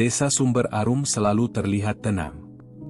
Desa Sumber Arum selalu terlihat tenang.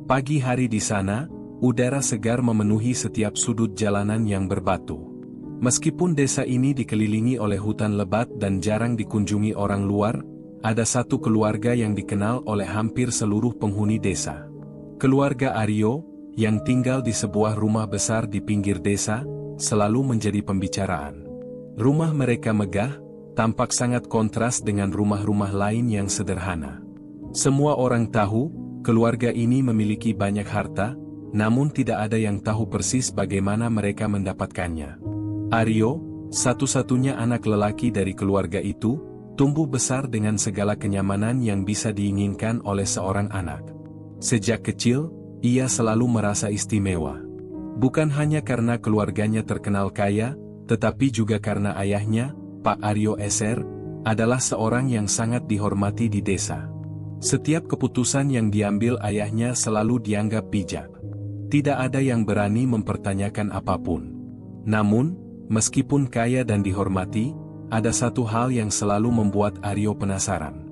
Pagi hari di sana, udara segar memenuhi setiap sudut jalanan yang berbatu. Meskipun desa ini dikelilingi oleh hutan lebat dan jarang dikunjungi orang luar, ada satu keluarga yang dikenal oleh hampir seluruh penghuni desa. Keluarga Aryo, yang tinggal di sebuah rumah besar di pinggir desa, selalu menjadi pembicaraan. Rumah mereka megah, tampak sangat kontras dengan rumah-rumah lain yang sederhana. Semua orang tahu, keluarga ini memiliki banyak harta, namun tidak ada yang tahu persis bagaimana mereka mendapatkannya. Aryo, satu-satunya anak lelaki dari keluarga itu, tumbuh besar dengan segala kenyamanan yang bisa diinginkan oleh seorang anak. Sejak kecil, ia selalu merasa istimewa. Bukan hanya karena keluarganya terkenal kaya, tetapi juga karena ayahnya, Pak Aryo Eser, adalah seorang yang sangat dihormati di desa. Setiap keputusan yang diambil ayahnya selalu dianggap bijak. Tidak ada yang berani mempertanyakan apapun. Namun, meskipun kaya dan dihormati, ada satu hal yang selalu membuat Aryo penasaran.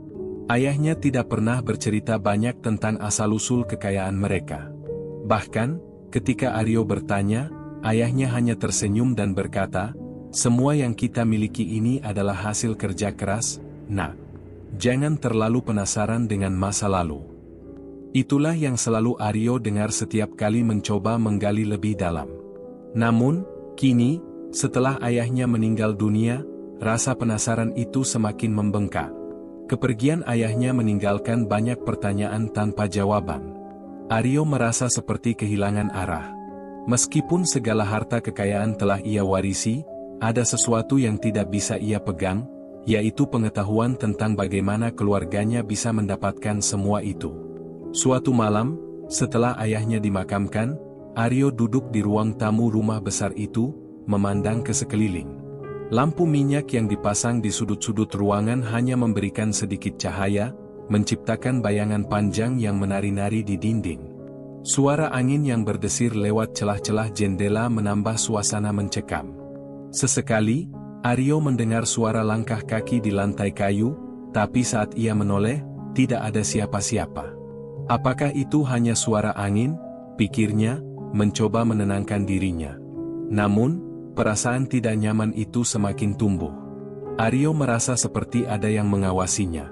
Ayahnya tidak pernah bercerita banyak tentang asal-usul kekayaan mereka. Bahkan, ketika Aryo bertanya, ayahnya hanya tersenyum dan berkata, "Semua yang kita miliki ini adalah hasil kerja keras, Nak. Jangan terlalu penasaran dengan masa lalu." Itulah yang selalu Aryo dengar setiap kali mencoba menggali lebih dalam. Namun, kini, setelah ayahnya meninggal dunia, rasa penasaran itu semakin membengkak. Kepergian ayahnya meninggalkan banyak pertanyaan tanpa jawaban. Aryo merasa seperti kehilangan arah. Meskipun segala harta kekayaan telah ia warisi, ada sesuatu yang tidak bisa ia pegang, yaitu pengetahuan tentang bagaimana keluarganya bisa mendapatkan semua itu. Suatu malam, setelah ayahnya dimakamkan, Aryo duduk di ruang tamu rumah besar itu, memandang ke sekeliling. Lampu minyak yang dipasang di sudut-sudut ruangan hanya memberikan sedikit cahaya, menciptakan bayangan panjang yang menari-nari di dinding. Suara angin yang berdesir lewat celah-celah jendela menambah suasana mencekam. Sesekali, Aryo mendengar suara langkah kaki di lantai kayu, tapi saat ia menoleh, tidak ada siapa-siapa. Apakah itu hanya suara angin? Pikirnya, mencoba menenangkan dirinya. Namun, perasaan tidak nyaman itu semakin tumbuh. Aryo merasa seperti ada yang mengawasinya.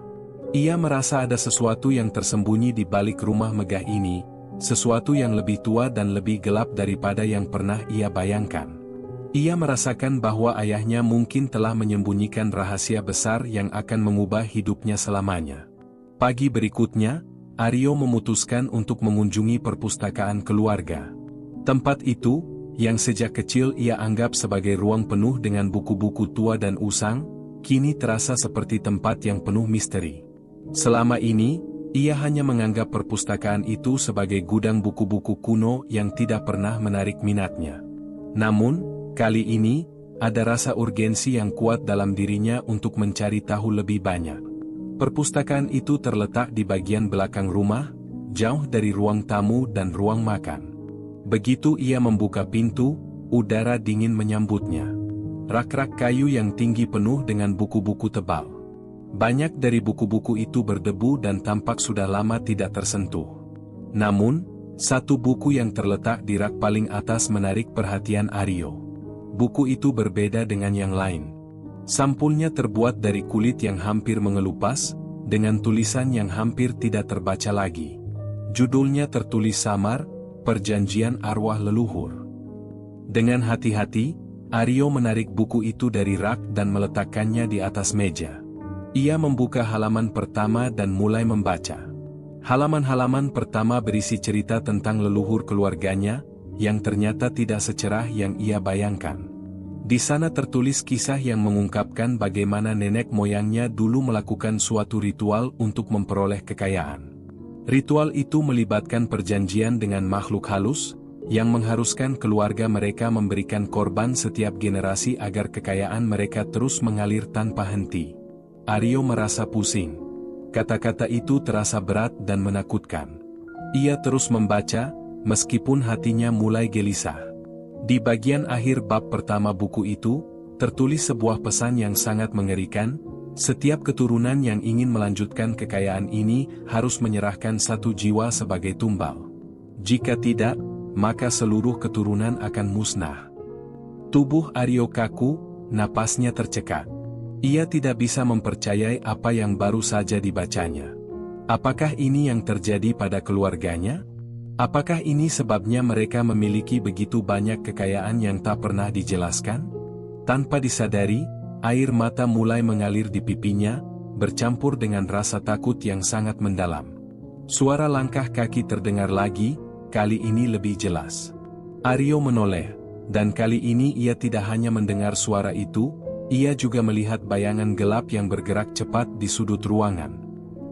Ia merasa ada sesuatu yang tersembunyi di balik rumah megah ini, sesuatu yang lebih tua dan lebih gelap daripada yang pernah ia bayangkan. Ia merasakan bahwa ayahnya mungkin telah menyembunyikan rahasia besar yang akan mengubah hidupnya selamanya. Pagi berikutnya, Aryo memutuskan untuk mengunjungi perpustakaan keluarga. Tempat itu, yang sejak kecil ia anggap sebagai ruang penuh dengan buku-buku tua dan usang, kini terasa seperti tempat yang penuh misteri. Selama ini, ia hanya menganggap perpustakaan itu sebagai gudang buku-buku kuno yang tidak pernah menarik minatnya. Namun, kali ini, ada rasa urgensi yang kuat dalam dirinya untuk mencari tahu lebih banyak. Perpustakaan itu terletak di bagian belakang rumah, jauh dari ruang tamu dan ruang makan. Begitu ia membuka pintu, udara dingin menyambutnya. Rak-rak kayu yang tinggi penuh dengan buku-buku tebal. Banyak dari buku-buku itu berdebu dan tampak sudah lama tidak tersentuh. Namun, satu buku yang terletak di rak paling atas menarik perhatian Aryo. Buku itu berbeda dengan yang lain. Sampulnya terbuat dari kulit yang hampir mengelupas, dengan tulisan yang hampir tidak terbaca lagi. Judulnya tertulis samar, Perjanjian Arwah Leluhur. Dengan hati-hati, Aryo menarik buku itu dari rak dan meletakkannya di atas meja. Ia membuka halaman pertama dan mulai membaca. Halaman-halaman pertama berisi cerita tentang leluhur keluarganya, yang ternyata tidak secerah yang ia bayangkan. Di sana tertulis kisah yang mengungkapkan bagaimana nenek moyangnya dulu melakukan suatu ritual untuk memperoleh kekayaan. Ritual itu melibatkan perjanjian dengan makhluk halus, yang mengharuskan keluarga mereka memberikan korban setiap generasi agar kekayaan mereka terus mengalir tanpa henti. Aryo merasa pusing. Kata-kata itu terasa berat dan menakutkan. Ia terus membaca, meskipun hatinya mulai gelisah. Di bagian akhir bab pertama buku itu, tertulis sebuah pesan yang sangat mengerikan, Setiap keturunan yang ingin melanjutkan kekayaan ini harus menyerahkan satu jiwa sebagai tumbal. Jika tidak, maka seluruh keturunan akan musnah. Tubuh Aryo kaku, napasnya tercekat. Ia tidak bisa mempercayai apa yang baru saja dibacanya. Apakah ini yang terjadi pada keluarganya? Apakah ini sebabnya mereka memiliki begitu banyak kekayaan yang tak pernah dijelaskan? Tanpa disadari, air mata mulai mengalir di pipinya, bercampur dengan rasa takut yang sangat mendalam. Suara langkah kaki terdengar lagi, kali ini lebih jelas. Aryo menoleh, dan kali ini ia tidak hanya mendengar suara itu, ia juga melihat bayangan gelap yang bergerak cepat di sudut ruangan.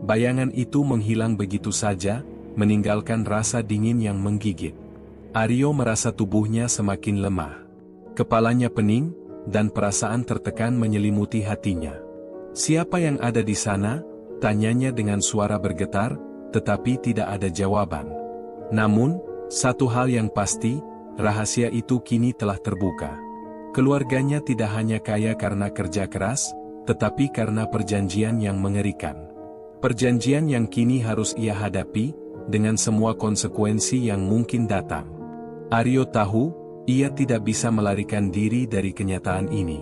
Bayangan itu menghilang begitu saja, meninggalkan rasa dingin yang menggigit. Aryo merasa tubuhnya semakin lemah. Kepalanya pening, dan perasaan tertekan menyelimuti hatinya. "Siapa yang ada di sana?" tanyanya dengan suara bergetar, tetapi tidak ada jawaban. Namun, satu hal yang pasti, rahasia itu kini telah terbuka. Keluarganya tidak hanya kaya karena kerja keras, tetapi karena perjanjian yang mengerikan. Perjanjian yang kini harus ia hadapi, dengan semua konsekuensi yang mungkin datang. Aryo tahu, ia tidak bisa melarikan diri dari kenyataan ini.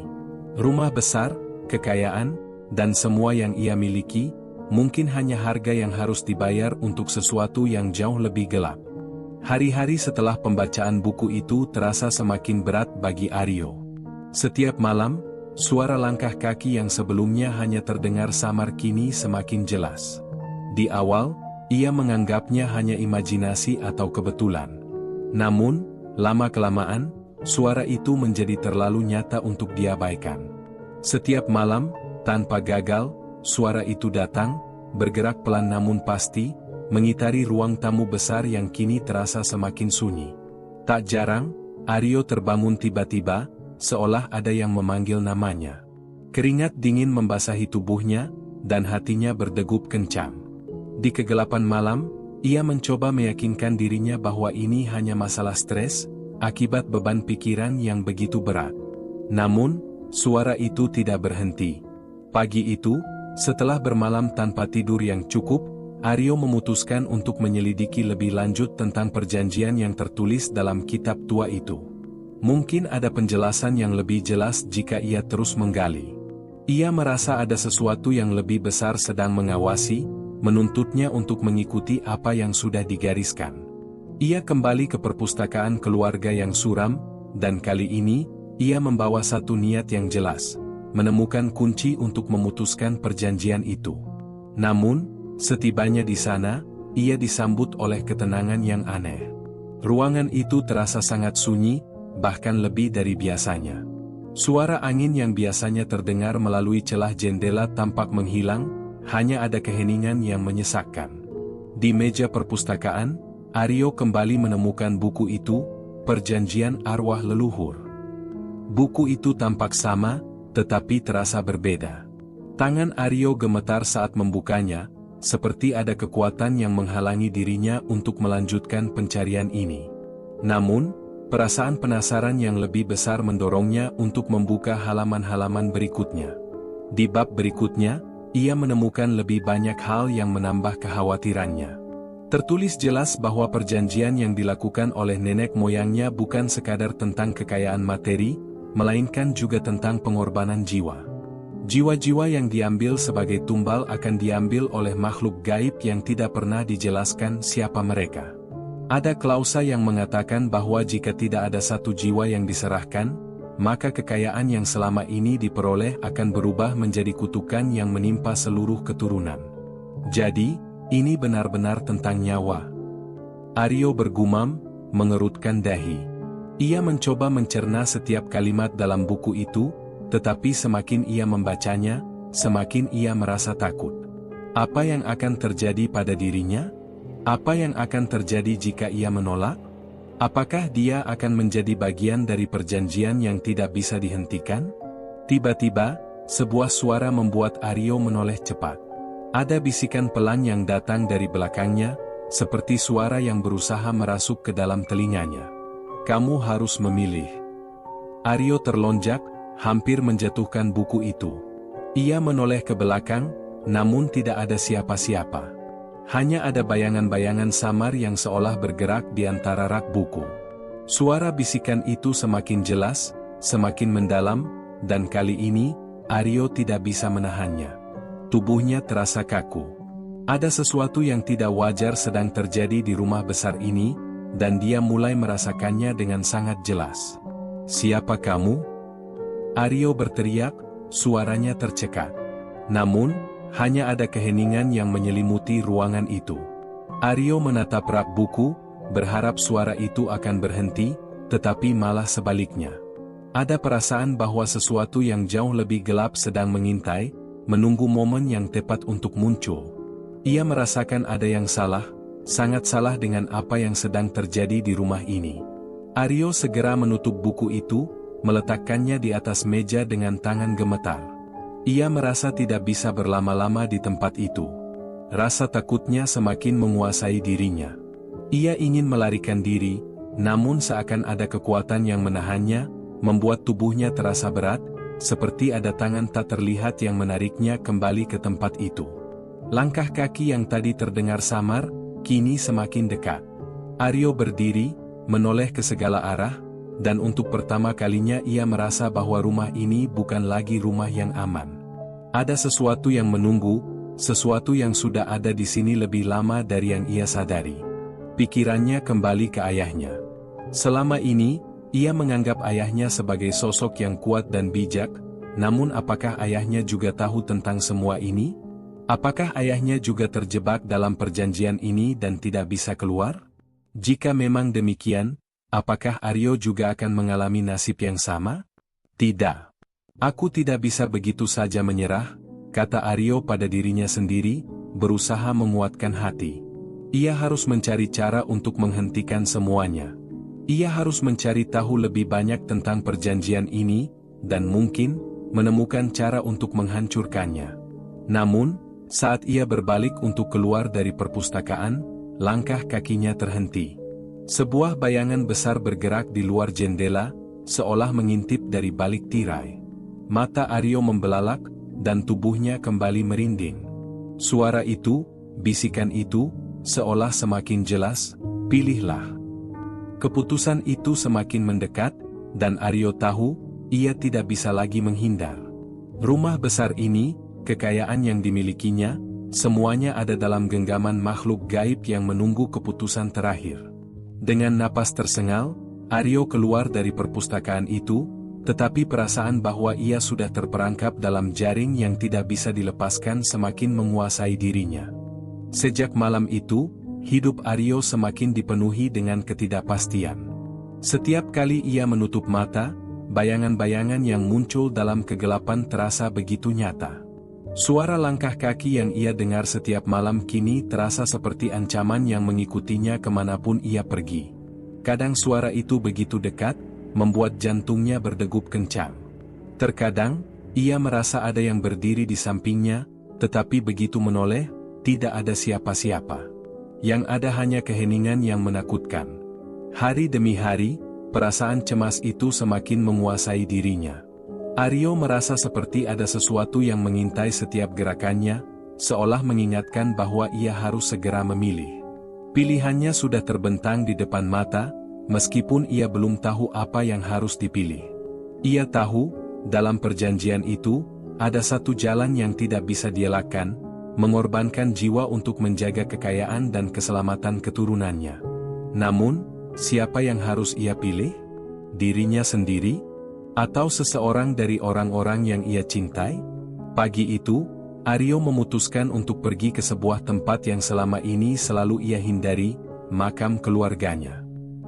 Rumah besar, kekayaan, dan semua yang ia miliki, mungkin hanya harga yang harus dibayar untuk sesuatu yang jauh lebih gelap. Hari-hari setelah pembacaan buku itu terasa semakin berat bagi Aryo. Setiap malam, suara langkah kaki yang sebelumnya hanya terdengar samar kini semakin jelas. Di awal, ia menganggapnya hanya imajinasi atau kebetulan. Namun, lama-kelamaan, suara itu menjadi terlalu nyata untuk diabaikan. Setiap malam, tanpa gagal, suara itu datang, bergerak pelan namun pasti, mengitari ruang tamu besar yang kini terasa semakin sunyi. Tak jarang, Aryo terbangun tiba-tiba, seolah ada yang memanggil namanya. Keringat dingin membasahi tubuhnya, dan hatinya berdegup kencang. Di kegelapan malam, ia mencoba meyakinkan dirinya bahwa ini hanya masalah stres, akibat beban pikiran yang begitu berat. Namun, suara itu tidak berhenti. Pagi itu, setelah bermalam tanpa tidur yang cukup, Aryo memutuskan untuk menyelidiki lebih lanjut tentang perjanjian yang tertulis dalam kitab tua itu. Mungkin ada penjelasan yang lebih jelas jika ia terus menggali. Ia merasa ada sesuatu yang lebih besar sedang mengawasi, menuntutnya untuk mengikuti apa yang sudah digariskan. Ia kembali ke perpustakaan keluarga yang suram, dan kali ini, ia membawa satu niat yang jelas, menemukan kunci untuk memutuskan perjanjian itu. Namun, setibanya di sana, ia disambut oleh ketenangan yang aneh. Ruangan itu terasa sangat sunyi, bahkan lebih dari biasanya. Suara angin yang biasanya terdengar melalui celah jendela tampak menghilang, hanya ada keheningan yang menyesakkan. Di meja perpustakaan, Aryo kembali menemukan buku itu, Perjanjian Arwah Leluhur. Buku itu tampak sama, tetapi terasa berbeda. Tangan Aryo gemetar saat membukanya, seperti ada kekuatan yang menghalangi dirinya untuk melanjutkan pencarian ini. Namun, perasaan penasaran yang lebih besar mendorongnya untuk membuka halaman-halaman berikutnya. Di bab berikutnya, ia menemukan lebih banyak hal yang menambah kekhawatirannya. Tertulis jelas bahwa perjanjian yang dilakukan oleh nenek moyangnya bukan sekadar tentang kekayaan materi, melainkan juga tentang pengorbanan jiwa. Jiwa-jiwa yang diambil sebagai tumbal akan diambil oleh makhluk gaib yang tidak pernah dijelaskan siapa mereka. Ada klausa yang mengatakan bahwa jika tidak ada satu jiwa yang diserahkan, maka kekayaan yang selama ini diperoleh akan berubah menjadi kutukan yang menimpa seluruh keturunan. Jadi, ini benar-benar tentang nyawa. Aryo bergumam, mengerutkan dahi. Ia mencoba mencerna setiap kalimat dalam buku itu, tetapi semakin ia membacanya, semakin ia merasa takut. Apa yang akan terjadi pada dirinya? Apa yang akan terjadi jika ia menolak? Apakah dia akan menjadi bagian dari perjanjian yang tidak bisa dihentikan? Tiba-tiba, sebuah suara membuat Aryo menoleh cepat. Ada bisikan pelan yang datang dari belakangnya, seperti suara yang berusaha merasuk ke dalam telinganya. "Kamu harus memilih." Aryo terlonjak, hampir menjatuhkan buku itu. Ia menoleh ke belakang, namun tidak ada siapa-siapa. Hanya ada bayangan-bayangan samar yang seolah bergerak di antara rak buku. Suara bisikan itu semakin jelas, semakin mendalam, dan kali ini, Aryo tidak bisa menahannya. Tubuhnya terasa kaku. Ada sesuatu yang tidak wajar sedang terjadi di rumah besar ini, dan dia mulai merasakannya dengan sangat jelas. "Siapa kamu?" Aryo berteriak, suaranya tercekat. Namun, hanya ada keheningan yang menyelimuti ruangan itu. Aryo menatap rak buku, berharap suara itu akan berhenti, tetapi malah sebaliknya. Ada perasaan bahwa sesuatu yang jauh lebih gelap sedang mengintai, menunggu momen yang tepat untuk muncul. Ia merasakan ada yang salah, sangat salah dengan apa yang sedang terjadi di rumah ini. Aryo segera menutup buku itu, meletakkannya di atas meja dengan tangan gemetar. Ia merasa tidak bisa berlama-lama di tempat itu. Rasa takutnya semakin menguasai dirinya. Ia ingin melarikan diri, namun seakan ada kekuatan yang menahannya, membuat tubuhnya terasa berat, seperti ada tangan tak terlihat yang menariknya kembali ke tempat itu. Langkah kaki yang tadi terdengar samar, kini semakin dekat. Aryo berdiri, menoleh ke segala arah, dan untuk pertama kalinya ia merasa bahwa rumah ini bukan lagi rumah yang aman. Ada sesuatu yang menunggu, sesuatu yang sudah ada di sini lebih lama dari yang ia sadari. Pikirannya kembali ke ayahnya. Selama ini, ia menganggap ayahnya sebagai sosok yang kuat dan bijak, namun apakah ayahnya juga tahu tentang semua ini? Apakah ayahnya juga terjebak dalam perjanjian ini dan tidak bisa keluar? Jika memang demikian, apakah Aryo juga akan mengalami nasib yang sama? Tidak. "Aku tidak bisa begitu saja menyerah," kata Aryo pada dirinya sendiri, berusaha menguatkan hati. Ia harus mencari cara untuk menghentikan semuanya. Ia harus mencari tahu lebih banyak tentang perjanjian ini, dan mungkin, menemukan cara untuk menghancurkannya. Namun, saat ia berbalik untuk keluar dari perpustakaan, langkah kakinya terhenti. Sebuah bayangan besar bergerak di luar jendela, seolah mengintip dari balik tirai. Mata Aryo membelalak, dan tubuhnya kembali merinding. Suara itu, bisikan itu, seolah semakin jelas, "Pilihlah." Keputusan itu semakin mendekat, dan Aryo tahu, ia tidak bisa lagi menghindar. Rumah besar ini, kekayaan yang dimilikinya, semuanya ada dalam genggaman makhluk gaib yang menunggu keputusan terakhir. Dengan napas tersengal, Aryo keluar dari perpustakaan itu, tetapi perasaan bahwa ia sudah terperangkap dalam jaring yang tidak bisa dilepaskan semakin menguasai dirinya. Sejak malam itu, hidup Aryo semakin dipenuhi dengan ketidakpastian. Setiap kali ia menutup mata, bayangan-bayangan yang muncul dalam kegelapan terasa begitu nyata. Suara langkah kaki yang ia dengar setiap malam kini terasa seperti ancaman yang mengikutinya kemanapun ia pergi. Kadang suara itu begitu dekat, membuat jantungnya berdegup kencang. Terkadang, ia merasa ada yang berdiri di sampingnya, tetapi begitu menoleh, tidak ada siapa-siapa. Yang ada hanya keheningan yang menakutkan. Hari demi hari, perasaan cemas itu semakin menguasai dirinya. Aryo merasa seperti ada sesuatu yang mengintai setiap gerakannya, seolah mengingatkan bahwa ia harus segera memilih. Pilihannya sudah terbentang di depan mata, meskipun ia belum tahu apa yang harus dipilih. Ia tahu, dalam perjanjian itu, ada satu jalan yang tidak bisa dielakkan, mengorbankan jiwa untuk menjaga kekayaan dan keselamatan keturunannya. Namun, siapa yang harus ia pilih? Dirinya sendiri? Atau seseorang dari orang-orang yang ia cintai? Pagi itu, Aryo memutuskan untuk pergi ke sebuah tempat yang selama ini selalu ia hindari, makam keluarganya.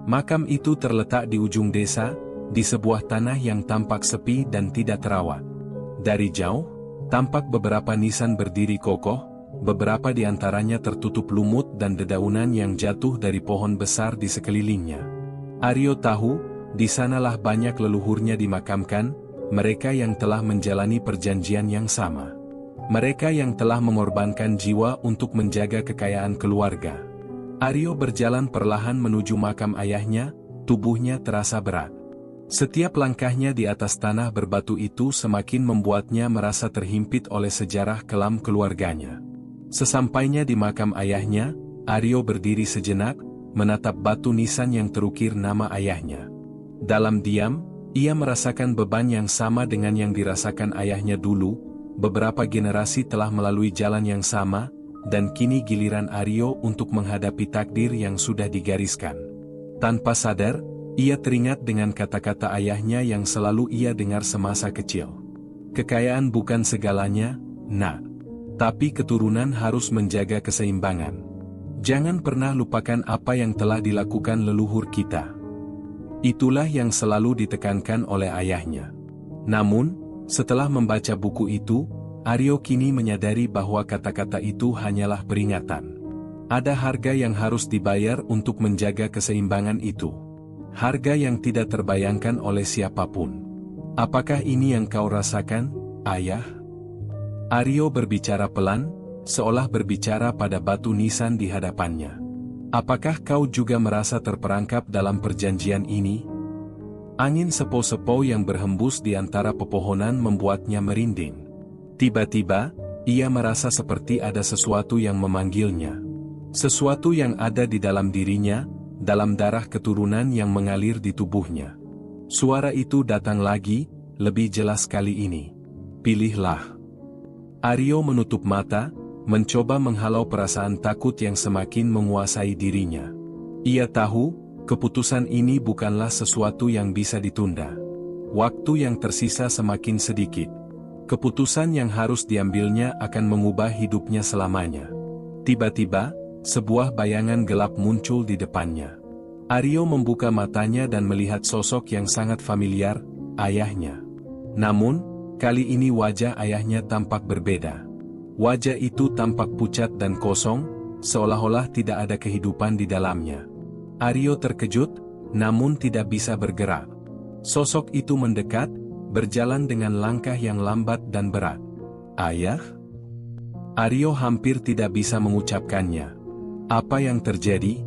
Makam itu terletak di ujung desa, di sebuah tanah yang tampak sepi dan tidak terawat. Dari jauh, tampak beberapa nisan berdiri kokoh, beberapa di antaranya tertutup lumut dan dedaunan yang jatuh dari pohon besar di sekelilingnya. Aryo tahu, di sanalah banyak leluhurnya dimakamkan, mereka yang telah menjalani perjanjian yang sama. Mereka yang telah mengorbankan jiwa untuk menjaga kekayaan keluarga. Aryo berjalan perlahan menuju makam ayahnya, tubuhnya terasa berat. Setiap langkahnya di atas tanah berbatu itu semakin membuatnya merasa terhimpit oleh sejarah kelam keluarganya. Sesampainya di makam ayahnya, Aryo berdiri sejenak, menatap batu nisan yang terukir nama ayahnya. Dalam diam, ia merasakan beban yang sama dengan yang dirasakan ayahnya dulu. Beberapa generasi telah melalui jalan yang sama, dan kini giliran Aryo untuk menghadapi takdir yang sudah digariskan. Tanpa sadar, ia teringat dengan kata-kata ayahnya yang selalu ia dengar semasa kecil. Kekayaan bukan segalanya, nak. Tapi keturunan harus menjaga keseimbangan. Jangan pernah lupakan apa yang telah dilakukan leluhur kita. Itulah yang selalu ditekankan oleh ayahnya. Namun, setelah membaca buku itu, Aryo kini menyadari bahwa kata-kata itu hanyalah peringatan. Ada harga yang harus dibayar untuk menjaga keseimbangan itu. Harga yang tidak terbayangkan oleh siapapun. Apakah ini yang kau rasakan, ayah? Aryo berbicara pelan, seolah berbicara pada batu nisan di hadapannya. Apakah kau juga merasa terperangkap dalam perjanjian ini? Angin sepo-sepo yang berhembus di antara pepohonan membuatnya merinding. Tiba-tiba, ia merasa seperti ada sesuatu yang memanggilnya. Sesuatu yang ada di dalam dirinya, dalam darah keturunan yang mengalir di tubuhnya. Suara itu datang lagi, lebih jelas kali ini. Pilihlah. Aryo menutup mata, mencoba menghalau perasaan takut yang semakin menguasai dirinya. Ia tahu, keputusan ini bukanlah sesuatu yang bisa ditunda. Waktu yang tersisa semakin sedikit. Keputusan yang harus diambilnya akan mengubah hidupnya selamanya. Tiba-tiba, sebuah bayangan gelap muncul di depannya. Aryo membuka matanya dan melihat sosok yang sangat familiar, ayahnya. Namun, kali ini wajah ayahnya tampak berbeda. Wajah itu tampak pucat dan kosong, seolah-olah tidak ada kehidupan di dalamnya. Aryo terkejut, namun tidak bisa bergerak. Sosok itu mendekat, berjalan dengan langkah yang lambat dan berat. Ayah? Aryo hampir tidak bisa mengucapkannya. Apa yang terjadi?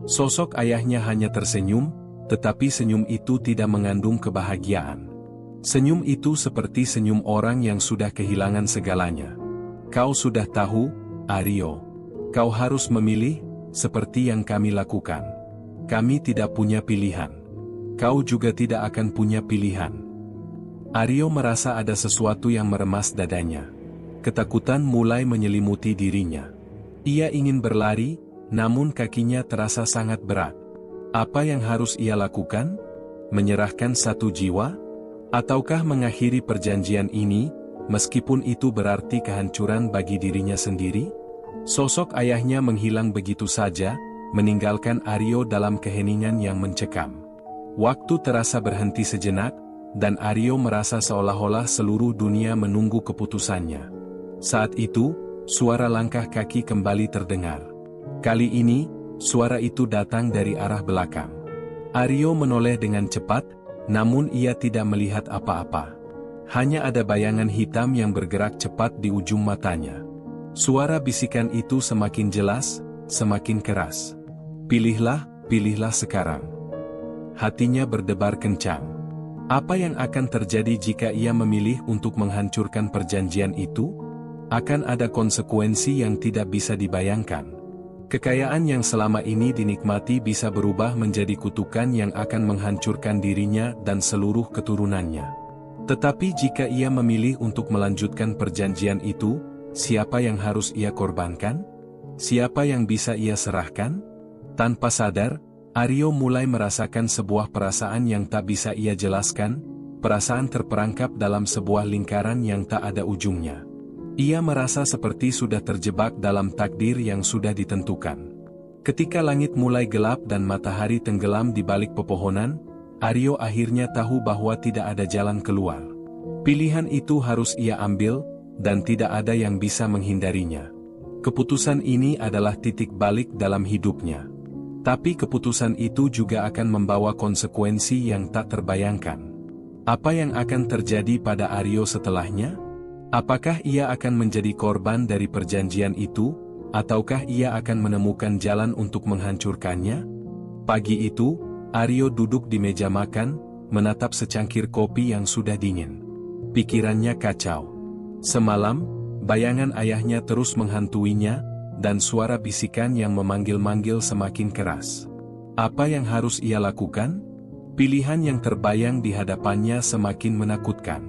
Sosok ayahnya hanya tersenyum, tetapi senyum itu tidak mengandung kebahagiaan. Senyum itu seperti senyum orang yang sudah kehilangan segalanya. Kau sudah tahu, Aryo. Kau harus memilih, seperti yang kami lakukan. Kami tidak punya pilihan. Kau juga tidak akan punya pilihan. Aryo merasa ada sesuatu yang meremas dadanya. Ketakutan mulai menyelimuti dirinya. Ia ingin berlari, namun kakinya terasa sangat berat. Apa yang harus ia lakukan? Menyerahkan satu jiwa? Ataukah mengakhiri perjanjian ini, meskipun itu berarti kehancuran bagi dirinya sendiri? Sosok ayahnya menghilang begitu saja, meninggalkan Aryo dalam keheningan yang mencekam. Waktu terasa berhenti sejenak, dan Aryo merasa seolah-olah seluruh dunia menunggu keputusannya. Saat itu, suara langkah kaki kembali terdengar. Kali ini, suara itu datang dari arah belakang. Aryo menoleh dengan cepat, namun ia tidak melihat apa-apa. Hanya ada bayangan hitam yang bergerak cepat di ujung matanya. Suara bisikan itu semakin jelas, semakin keras. Pilihlah, pilihlah sekarang. Hatinya berdebar kencang. Apa yang akan terjadi jika ia memilih untuk menghancurkan perjanjian itu? Akan ada konsekuensi yang tidak bisa dibayangkan. Kekayaan yang selama ini dinikmati bisa berubah menjadi kutukan yang akan menghancurkan dirinya dan seluruh keturunannya. Tetapi jika ia memilih untuk melanjutkan perjanjian itu, siapa yang harus ia korbankan? Siapa yang bisa ia serahkan? Tanpa sadar, Aryo mulai merasakan sebuah perasaan yang tak bisa ia jelaskan, perasaan terperangkap dalam sebuah lingkaran yang tak ada ujungnya. Ia merasa seperti sudah terjebak dalam takdir yang sudah ditentukan. Ketika langit mulai gelap dan matahari tenggelam di balik pepohonan, Aryo akhirnya tahu bahwa tidak ada jalan keluar. Pilihan itu harus ia ambil, dan tidak ada yang bisa menghindarinya. Keputusan ini adalah titik balik dalam hidupnya. Tapi keputusan itu juga akan membawa konsekuensi yang tak terbayangkan. Apa yang akan terjadi pada Aryo setelahnya? Apakah ia akan menjadi korban dari perjanjian itu, ataukah ia akan menemukan jalan untuk menghancurkannya? Pagi itu, Aryo duduk di meja makan, menatap secangkir kopi yang sudah dingin. Pikirannya kacau. Semalam, bayangan ayahnya terus menghantuinya, dan suara bisikan yang memanggil-manggil semakin keras. Apa yang harus ia lakukan? Pilihan yang terbayang di hadapannya semakin menakutkan.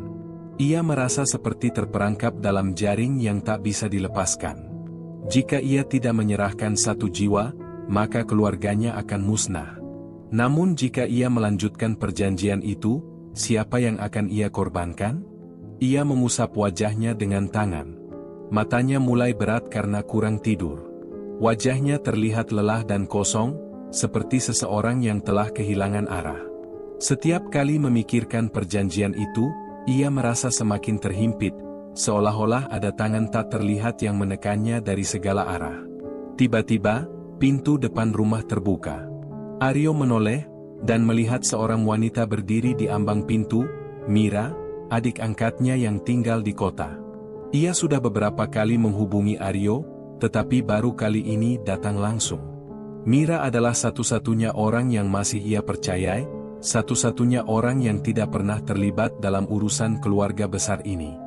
Ia merasa seperti terperangkap dalam jaring yang tak bisa dilepaskan. Jika ia tidak menyerahkan satu jiwa, maka keluarganya akan musnah. Namun jika ia melanjutkan perjanjian itu, siapa yang akan ia korbankan? Ia mengusap wajahnya dengan tangan. Matanya mulai berat karena kurang tidur. Wajahnya terlihat lelah dan kosong, seperti seseorang yang telah kehilangan arah. Setiap kali memikirkan perjanjian itu, ia merasa semakin terhimpit, seolah-olah ada tangan tak terlihat yang menekannya dari segala arah. Tiba-tiba, pintu depan rumah terbuka. Aryo menoleh, dan melihat seorang wanita berdiri di ambang pintu, Mira, adik angkatnya yang tinggal di kota. Ia sudah beberapa kali menghubungi Aryo, tetapi baru kali ini datang langsung. Mira adalah satu-satunya orang yang masih ia percayai, satu-satunya orang yang tidak pernah terlibat dalam urusan keluarga besar ini.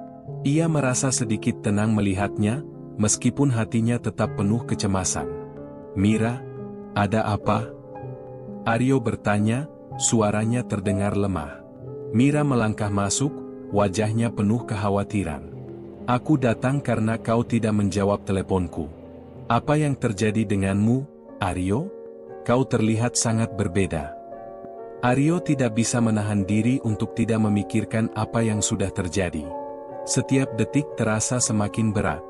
Ia merasa sedikit tenang melihatnya, meskipun hatinya tetap penuh kecemasan. "Mira, ada apa?" Aryo bertanya, suaranya terdengar lemah. Mira melangkah masuk, wajahnya penuh kekhawatiran. "Aku datang karena kau tidak menjawab teleponku. Apa yang terjadi denganmu, Aryo? Kau terlihat sangat berbeda." Aryo tidak bisa menahan diri untuk tidak memikirkan apa yang sudah terjadi. Setiap detik terasa semakin berat.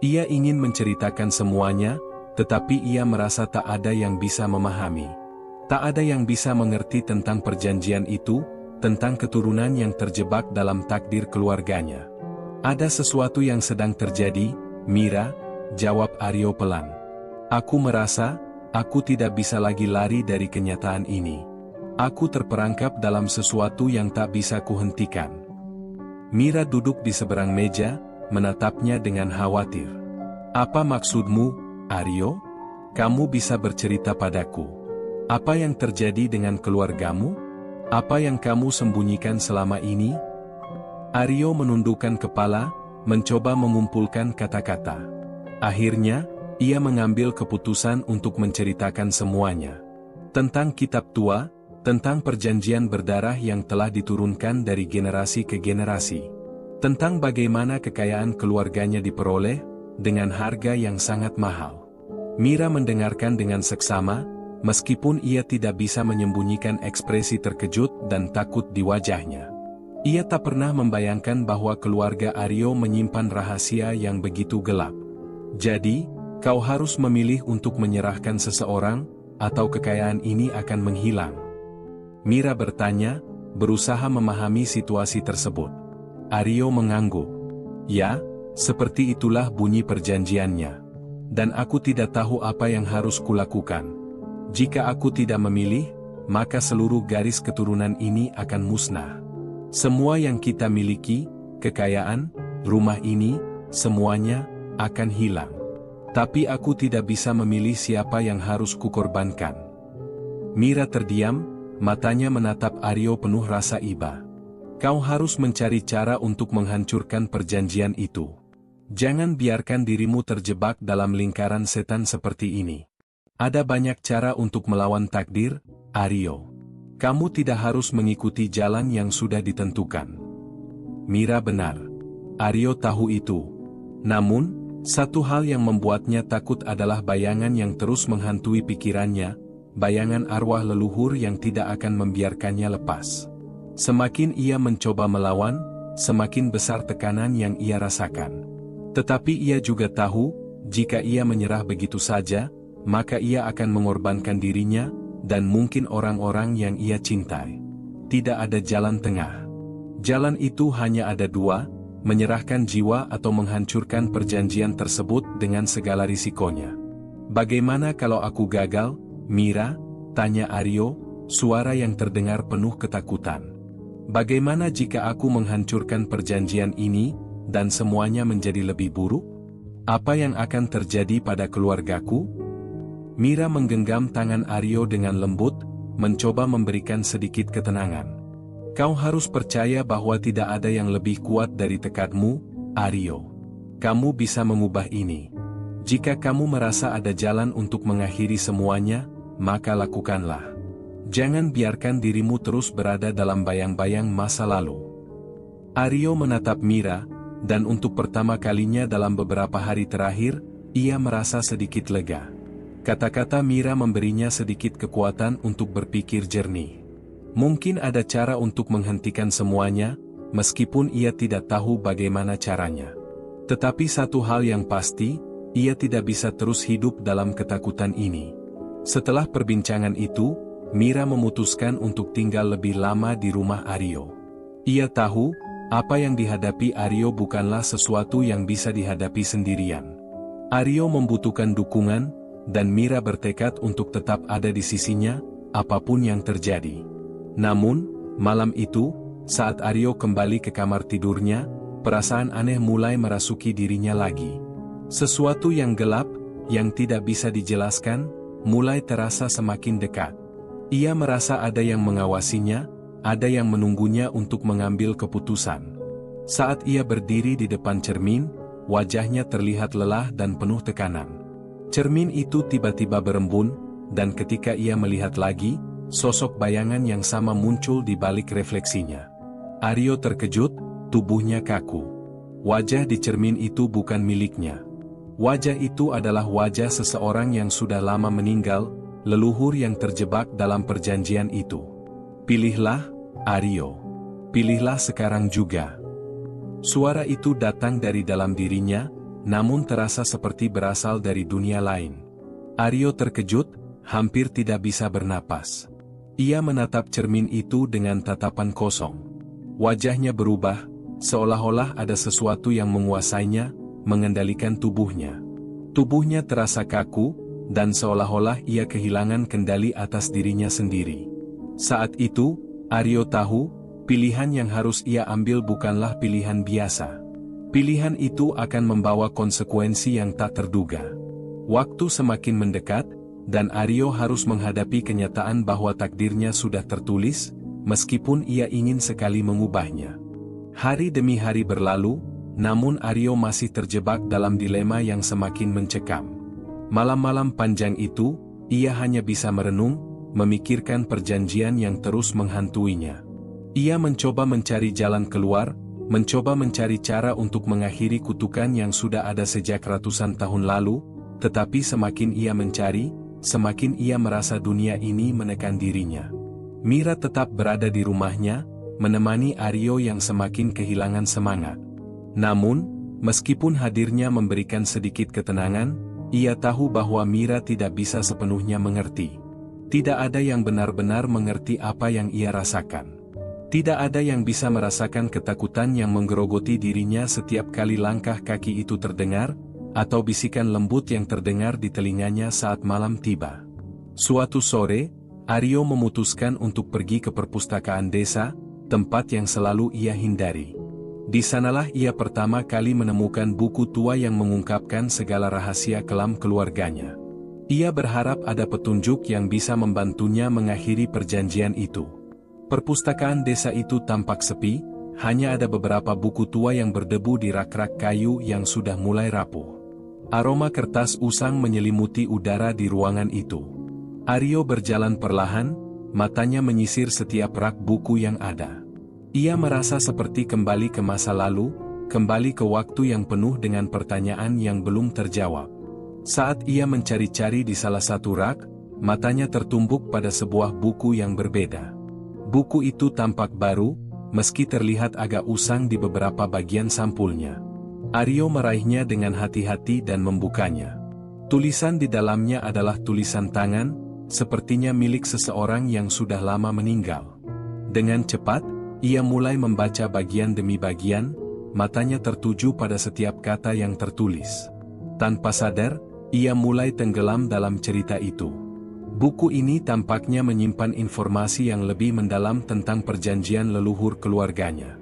Ia ingin menceritakan semuanya, tetapi ia merasa tak ada yang bisa memahami. Tak ada yang bisa mengerti tentang perjanjian itu, tentang keturunan yang terjebak dalam takdir keluarganya. "Ada sesuatu yang sedang terjadi, Mira," jawab Aryo pelan. "Aku merasa, aku tidak bisa lagi lari dari kenyataan ini. Aku terperangkap dalam sesuatu yang tak bisa kuhentikan." Mira duduk di seberang meja, menatapnya dengan khawatir. "Apa maksudmu, Aryo? Kamu bisa bercerita padaku. Apa yang terjadi dengan keluargamu? Apa yang kamu sembunyikan selama ini?" Aryo menundukkan kepala, mencoba mengumpulkan kata-kata. Akhirnya, ia mengambil keputusan untuk menceritakan semuanya. Tentang kitab tua, tentang perjanjian berdarah yang telah diturunkan dari generasi ke generasi. Tentang bagaimana kekayaan keluarganya diperoleh, dengan harga yang sangat mahal. Mira mendengarkan dengan seksama, meskipun ia tidak bisa menyembunyikan ekspresi terkejut dan takut di wajahnya. Ia tak pernah membayangkan bahwa keluarga Aryo menyimpan rahasia yang begitu gelap. "Jadi, kau harus memilih untuk menyerahkan seseorang, atau kekayaan ini akan menghilang?" Mira bertanya, berusaha memahami situasi tersebut. Aryo mengangguk. "Ya, seperti itulah bunyi perjanjiannya. Dan aku tidak tahu apa yang harus kulakukan. Jika aku tidak memilih, maka seluruh garis keturunan ini akan musnah. Semua yang kita miliki, kekayaan, rumah ini, semuanya akan hilang. Tapi aku tidak bisa memilih siapa yang harus kukorbankan." Mira terdiam, matanya menatap Aryo penuh rasa iba. "Kau harus mencari cara untuk menghancurkan perjanjian itu. Jangan biarkan dirimu terjebak dalam lingkaran setan seperti ini. Ada banyak cara untuk melawan takdir, Aryo. Kamu tidak harus mengikuti jalan yang sudah ditentukan." Mira benar. Aryo tahu itu. Namun, satu hal yang membuatnya takut adalah bayangan yang terus menghantui pikirannya, bayangan arwah leluhur yang tidak akan membiarkannya lepas. Semakin ia mencoba melawan, semakin besar tekanan yang ia rasakan. Tetapi ia juga tahu, jika ia menyerah begitu saja, maka ia akan mengorbankan dirinya, dan mungkin orang-orang yang ia cintai. Tidak ada jalan tengah. Jalan itu hanya ada dua, menyerahkan jiwa atau menghancurkan perjanjian tersebut dengan segala risikonya. "Bagaimana kalau aku gagal, Mira?" tanya Aryo, suara yang terdengar penuh ketakutan. "Bagaimana jika aku menghancurkan perjanjian ini, dan semuanya menjadi lebih buruk? Apa yang akan terjadi pada keluargaku?" Mira menggenggam tangan Aryo dengan lembut, mencoba memberikan sedikit ketenangan. Kau harus percaya bahwa tidak ada yang lebih kuat dari tekadmu, Aryo. Kamu bisa mengubah ini. Jika kamu merasa ada jalan untuk mengakhiri semuanya, maka lakukanlah. Jangan biarkan dirimu terus berada dalam bayang-bayang masa lalu. Aryo menatap Mira, dan untuk pertama kalinya dalam beberapa hari terakhir, ia merasa sedikit lega. Kata-kata Mira memberinya sedikit kekuatan untuk berpikir jernih. Mungkin ada cara untuk menghentikan semuanya, meskipun ia tidak tahu bagaimana caranya. Tetapi satu hal yang pasti, ia tidak bisa terus hidup dalam ketakutan ini. Setelah perbincangan itu, Mira memutuskan untuk tinggal lebih lama di rumah Aryo. Ia tahu, apa yang dihadapi Aryo bukanlah sesuatu yang bisa dihadapi sendirian. Aryo membutuhkan dukungan, dan Mira bertekad untuk tetap ada di sisinya, apapun yang terjadi. Namun, malam itu, saat Aryo kembali ke kamar tidurnya, perasaan aneh mulai merasuki dirinya lagi. Sesuatu yang gelap, yang tidak bisa dijelaskan, mulai terasa semakin dekat. Ia merasa ada yang mengawasinya, ada yang menunggunya untuk mengambil keputusan. Saat ia berdiri di depan cermin, wajahnya terlihat lelah dan penuh tekanan. Cermin itu tiba-tiba berembun, dan ketika ia melihat lagi, sosok bayangan yang sama muncul di balik refleksinya. Aryo terkejut, tubuhnya kaku. Wajah di cermin itu bukan miliknya. Wajah itu adalah wajah seseorang yang sudah lama meninggal, leluhur yang terjebak dalam perjanjian itu. Pilihlah, Aryo. Pilihlah sekarang juga. Suara itu datang dari dalam dirinya, namun terasa seperti berasal dari dunia lain. Aryo terkejut, hampir tidak bisa bernapas. Ia menatap cermin itu dengan tatapan kosong. Wajahnya berubah, seolah-olah ada sesuatu yang menguasainya, mengendalikan tubuhnya. Tubuhnya terasa kaku, dan seolah-olah ia kehilangan kendali atas dirinya sendiri. Saat itu, Aryo tahu, pilihan yang harus ia ambil bukanlah pilihan biasa. Pilihan itu akan membawa konsekuensi yang tak terduga. Waktu semakin mendekat, dan Aryo harus menghadapi kenyataan bahwa takdirnya sudah tertulis, meskipun ia ingin sekali mengubahnya. Hari demi hari berlalu, namun Aryo masih terjebak dalam dilema yang semakin mencekam. Malam-malam panjang itu, ia hanya bisa merenung, memikirkan perjanjian yang terus menghantuinya. Ia mencoba mencari jalan keluar, mencoba mencari cara untuk mengakhiri kutukan yang sudah ada sejak ratusan tahun lalu, tetapi semakin ia mencari, semakin ia merasa dunia ini menekan dirinya. Mira tetap berada di rumahnya, menemani Aryo yang semakin kehilangan semangat. Namun, meskipun hadirnya memberikan sedikit ketenangan, ia tahu bahwa Mira tidak bisa sepenuhnya mengerti. Tidak ada yang benar-benar mengerti apa yang ia rasakan. Tidak ada yang bisa merasakan ketakutan yang menggerogoti dirinya setiap kali langkah kaki itu terdengar, atau bisikan lembut yang terdengar di telinganya saat malam tiba. Suatu sore, Aryo memutuskan untuk pergi ke perpustakaan desa, tempat yang selalu ia hindari. Di sanalah ia pertama kali menemukan buku tua yang mengungkapkan segala rahasia kelam keluarganya. Ia berharap ada petunjuk yang bisa membantunya mengakhiri perjanjian itu. Perpustakaan desa itu tampak sepi, hanya ada beberapa buku tua yang berdebu di rak-rak kayu yang sudah mulai rapuh. Aroma kertas usang menyelimuti udara di ruangan itu. Aryo berjalan perlahan, matanya menyisir setiap rak buku yang ada. Ia merasa seperti kembali ke masa lalu, kembali ke waktu yang penuh dengan pertanyaan yang belum terjawab. Saat ia mencari-cari di salah satu rak, matanya tertumbuk pada sebuah buku yang berbeda. Buku itu tampak baru, meski terlihat agak usang di beberapa bagian sampulnya. Aryo meraihnya dengan hati-hati dan membukanya. Tulisan di dalamnya adalah tulisan tangan, sepertinya milik seseorang yang sudah lama meninggal. Dengan cepat, ia mulai membaca bagian demi bagian, matanya tertuju pada setiap kata yang tertulis. Tanpa sadar, ia mulai tenggelam dalam cerita itu. Buku ini tampaknya menyimpan informasi yang lebih mendalam tentang perjanjian leluhur keluarganya.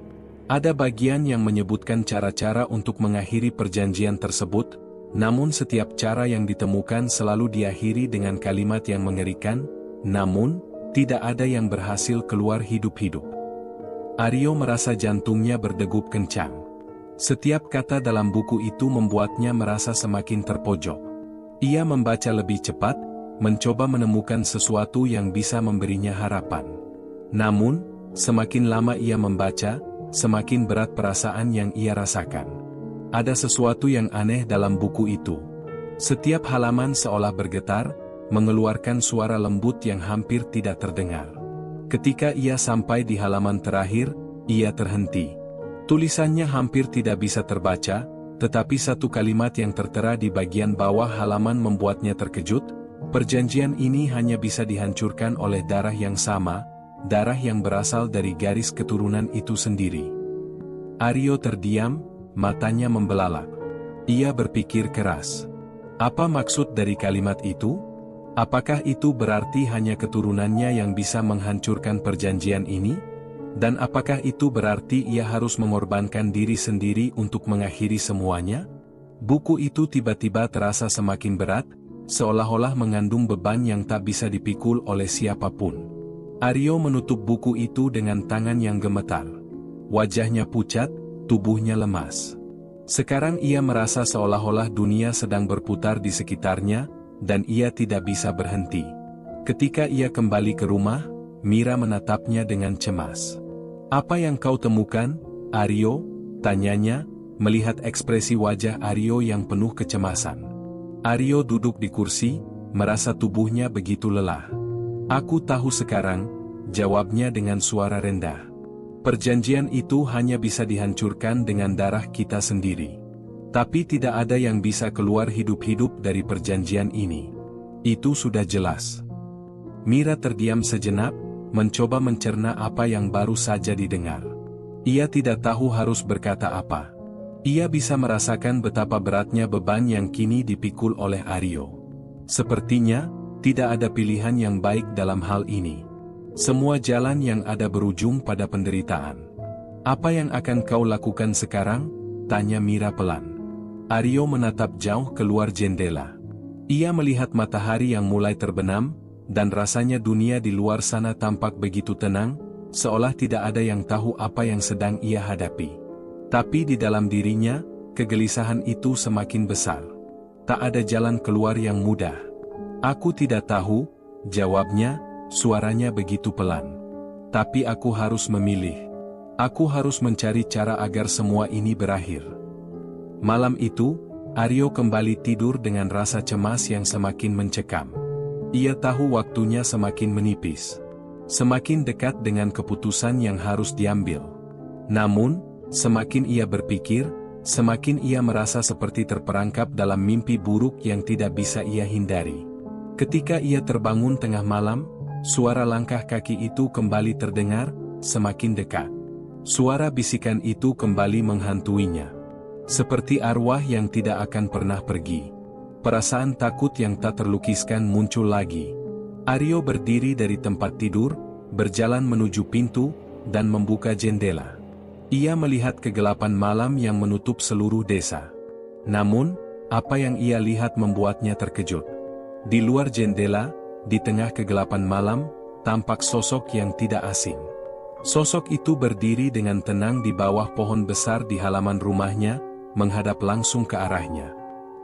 Ada bagian yang menyebutkan cara-cara untuk mengakhiri perjanjian tersebut, namun setiap cara yang ditemukan selalu diakhiri dengan kalimat yang mengerikan, namun, tidak ada yang berhasil keluar hidup-hidup. Aryo merasa jantungnya berdegup kencang. Setiap kata dalam buku itu membuatnya merasa semakin terpojok. Ia membaca lebih cepat, mencoba menemukan sesuatu yang bisa memberinya harapan. Namun, semakin lama ia membaca, semakin berat perasaan yang ia rasakan. Ada sesuatu yang aneh dalam buku itu. Setiap halaman seolah bergetar, mengeluarkan suara lembut yang hampir tidak terdengar. Ketika ia sampai di halaman terakhir, ia terhenti. Tulisannya hampir tidak bisa terbaca, tetapi satu kalimat yang tertera di bagian bawah halaman membuatnya terkejut. Perjanjian ini hanya bisa dihancurkan oleh darah yang sama, darah yang berasal dari garis keturunan itu sendiri. Aryo terdiam, matanya membelalak. Ia berpikir keras. Apa maksud dari kalimat itu? Apakah itu berarti hanya keturunannya yang bisa menghancurkan perjanjian ini? Dan apakah itu berarti ia harus mengorbankan diri sendiri untuk mengakhiri semuanya? Buku itu tiba-tiba terasa semakin berat, seolah-olah mengandung beban yang tak bisa dipikul oleh siapapun. Aryo menutup buku itu dengan tangan yang gemetar. Wajahnya pucat, tubuhnya lemas. Sekarang ia merasa seolah-olah dunia sedang berputar di sekitarnya, dan ia tidak bisa berhenti. Ketika ia kembali ke rumah, Mira menatapnya dengan cemas. "Apa yang kau temukan, Aryo?" tanyanya, melihat ekspresi wajah Aryo yang penuh kecemasan. Aryo duduk di kursi, merasa tubuhnya begitu lelah. "Aku tahu sekarang," jawabnya dengan suara rendah. "Perjanjian itu hanya bisa dihancurkan dengan darah kita sendiri. Tapi tidak ada yang bisa keluar hidup-hidup dari perjanjian ini. Itu sudah jelas." Mira terdiam sejenak, mencoba mencerna apa yang baru saja didengar. Ia tidak tahu harus berkata apa. Ia bisa merasakan betapa beratnya beban yang kini dipikul oleh Aryo. Sepertinya, tidak ada pilihan yang baik dalam hal ini. Semua jalan yang ada berujung pada penderitaan. "Apa yang akan kau lakukan sekarang?" tanya Mira pelan. Aryo menatap jauh keluar jendela. Ia melihat matahari yang mulai terbenam, dan rasanya dunia di luar sana tampak begitu tenang, seolah tidak ada yang tahu apa yang sedang ia hadapi. Tapi di dalam dirinya, kegelisahan itu semakin besar. Tak ada jalan keluar yang mudah. "Aku tidak tahu," jawabnya, suaranya begitu pelan. "Tapi aku harus memilih. Aku harus mencari cara agar semua ini berakhir." Malam itu, Aryo kembali tidur dengan rasa cemas yang semakin mencekam. Ia tahu waktunya semakin menipis. Semakin dekat dengan keputusan yang harus diambil. Namun, semakin ia berpikir, semakin ia merasa seperti terperangkap dalam mimpi buruk yang tidak bisa ia hindari. Ketika ia terbangun tengah malam, suara langkah kaki itu kembali terdengar, semakin dekat. Suara bisikan itu kembali menghantuinya. Seperti arwah yang tidak akan pernah pergi. Perasaan takut yang tak terlukiskan muncul lagi. Aryo berdiri dari tempat tidur, berjalan menuju pintu, dan membuka jendela. Ia melihat kegelapan malam yang menutup seluruh desa. Namun, apa yang ia lihat membuatnya terkejut. Di luar jendela, di tengah kegelapan malam, tampak sosok yang tidak asing. Sosok itu berdiri dengan tenang di bawah pohon besar di halaman rumahnya, menghadap langsung ke arahnya.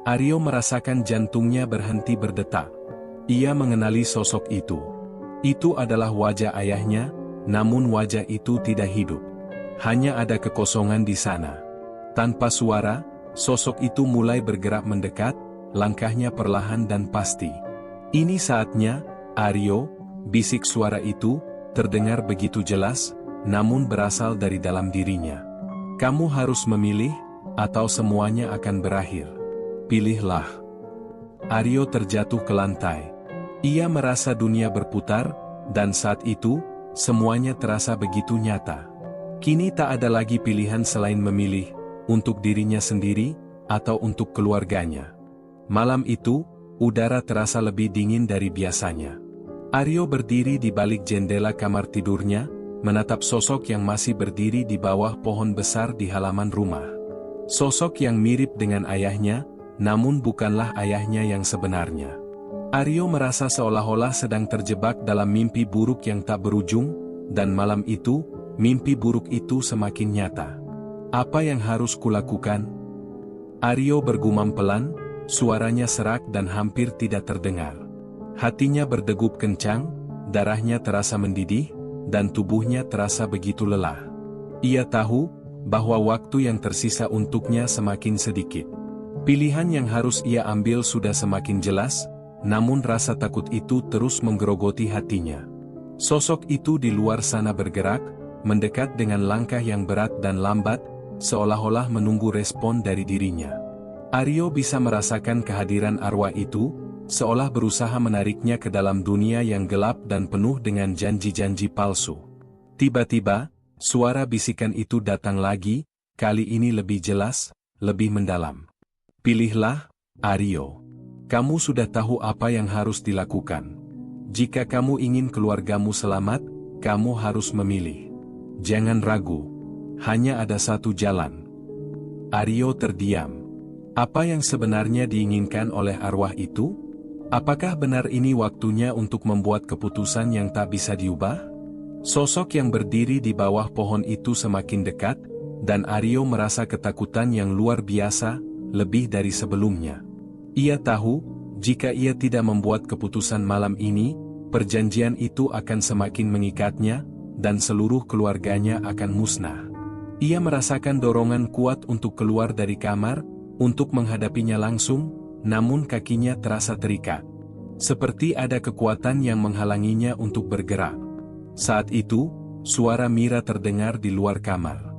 Aryo merasakan jantungnya berhenti berdetak. Ia mengenali sosok itu. Itu adalah wajah ayahnya, namun wajah itu tidak hidup. Hanya ada kekosongan di sana. Tanpa suara, sosok itu mulai bergerak mendekat, langkahnya perlahan dan pasti. "Ini saatnya, Aryo," bisik suara itu, terdengar begitu jelas, namun berasal dari dalam dirinya. "Kamu harus memilih, atau semuanya akan berakhir. Pilihlah." Aryo terjatuh ke lantai. Ia merasa dunia berputar, dan saat itu, semuanya terasa begitu nyata. Kini tak ada lagi pilihan selain memilih, untuk dirinya sendiri, atau untuk keluarganya. Malam itu, udara terasa lebih dingin dari biasanya. Aryo berdiri di balik jendela kamar tidurnya, menatap sosok yang masih berdiri di bawah pohon besar di halaman rumah. Sosok yang mirip dengan ayahnya, namun bukanlah ayahnya yang sebenarnya. Aryo merasa seolah-olah sedang terjebak dalam mimpi buruk yang tak berujung, dan malam itu, mimpi buruk itu semakin nyata. Apa yang harus kulakukan? Aryo bergumam pelan, suaranya serak dan hampir tidak terdengar. Hatinya berdegup kencang, darahnya terasa mendidih, dan tubuhnya terasa begitu lelah. Ia tahu bahwa waktu yang tersisa untuknya semakin sedikit. Pilihan yang harus ia ambil sudah semakin jelas, namun rasa takut itu terus menggerogoti hatinya. Sosok itu di luar sana bergerak, mendekat dengan langkah yang berat dan lambat, seolah-olah menunggu respon dari dirinya. Aryo bisa merasakan kehadiran arwah itu, seolah berusaha menariknya ke dalam dunia yang gelap dan penuh dengan janji-janji palsu. Tiba-tiba, suara bisikan itu datang lagi, kali ini lebih jelas, lebih mendalam. Pilihlah, Aryo. Kamu sudah tahu apa yang harus dilakukan. Jika kamu ingin keluargamu selamat, kamu harus memilih. Jangan ragu. Hanya ada satu jalan. Aryo terdiam. Apa yang sebenarnya diinginkan oleh arwah itu? Apakah benar ini waktunya untuk membuat keputusan yang tak bisa diubah? Sosok yang berdiri di bawah pohon itu semakin dekat, dan Aryo merasa ketakutan yang luar biasa, lebih dari sebelumnya. Ia tahu, jika ia tidak membuat keputusan malam ini, perjanjian itu akan semakin mengikatnya, dan seluruh keluarganya akan musnah. Ia merasakan dorongan kuat untuk keluar dari kamar, untuk menghadapinya langsung, namun kakinya terasa terikat. Seperti ada kekuatan yang menghalanginya untuk bergerak. Saat itu, suara Mira terdengar di luar kamar.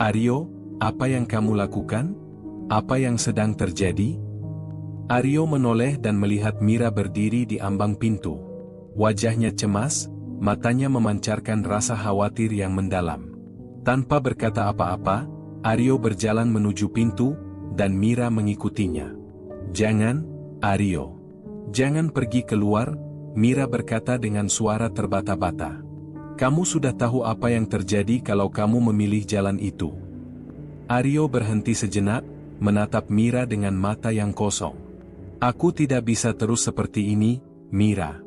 Aryo, apa yang kamu lakukan? Apa yang sedang terjadi? Aryo menoleh dan melihat Mira berdiri di ambang pintu. Wajahnya cemas, matanya memancarkan rasa khawatir yang mendalam. Tanpa berkata apa-apa, Aryo berjalan menuju pintu, dan Mira mengikutinya. Jangan, Aryo. Jangan pergi keluar, Mira berkata dengan suara terbata-bata. Kamu sudah tahu apa yang terjadi kalau kamu memilih jalan itu. Aryo berhenti sejenak, menatap Mira dengan mata yang kosong. Aku tidak bisa terus seperti ini, Mira.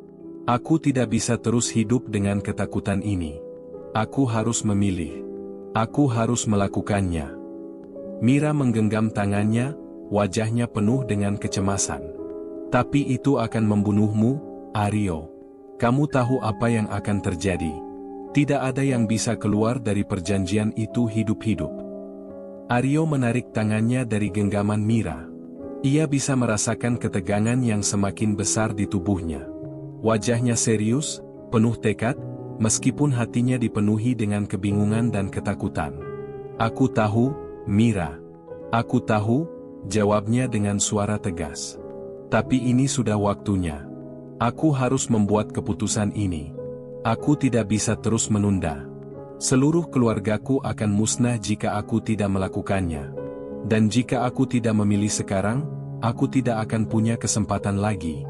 Aku tidak bisa terus hidup dengan ketakutan ini. Aku harus memilih. Aku harus melakukannya. Mira menggenggam tangannya, wajahnya penuh dengan kecemasan. Tapi itu akan membunuhmu, Aryo. Kamu tahu apa yang akan terjadi. Tidak ada yang bisa keluar dari perjanjian itu hidup-hidup. Aryo menarik tangannya dari genggaman Mira. Ia bisa merasakan ketegangan yang semakin besar di tubuhnya. Wajahnya serius, penuh tekad, meskipun hatinya dipenuhi dengan kebingungan dan ketakutan. Aku tahu, Mira. Aku tahu, jawabnya dengan suara tegas. Tapi ini sudah waktunya. Aku harus membuat keputusan ini. Aku tidak bisa terus menunda. Seluruh keluargaku akan musnah jika aku tidak melakukannya. Dan jika aku tidak memilih sekarang, aku tidak akan punya kesempatan lagi.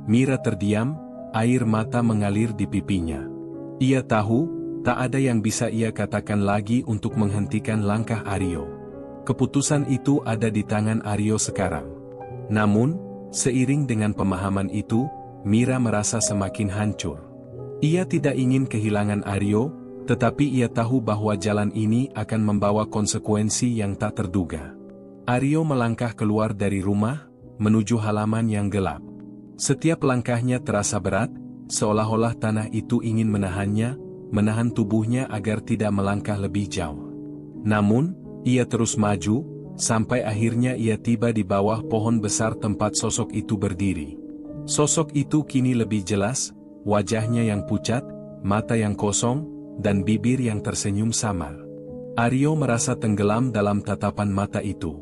Mira terdiam, air mata mengalir di pipinya. Ia tahu, tak ada yang bisa ia katakan lagi untuk menghentikan langkah Aryo. Keputusan itu ada di tangan Aryo sekarang. Namun, seiring dengan pemahaman itu, Mira merasa semakin hancur. Ia tidak ingin kehilangan Aryo, tetapi ia tahu bahwa jalan ini akan membawa konsekuensi yang tak terduga. Aryo melangkah keluar dari rumah, menuju halaman yang gelap. Setiap langkahnya terasa berat, seolah-olah tanah itu ingin menahannya, menahan tubuhnya agar tidak melangkah lebih jauh. Namun, ia terus maju, sampai akhirnya ia tiba di bawah pohon besar tempat sosok itu berdiri. Sosok itu kini lebih jelas, wajahnya yang pucat, mata yang kosong, dan bibir yang tersenyum samar. Aryo merasa tenggelam dalam tatapan mata itu.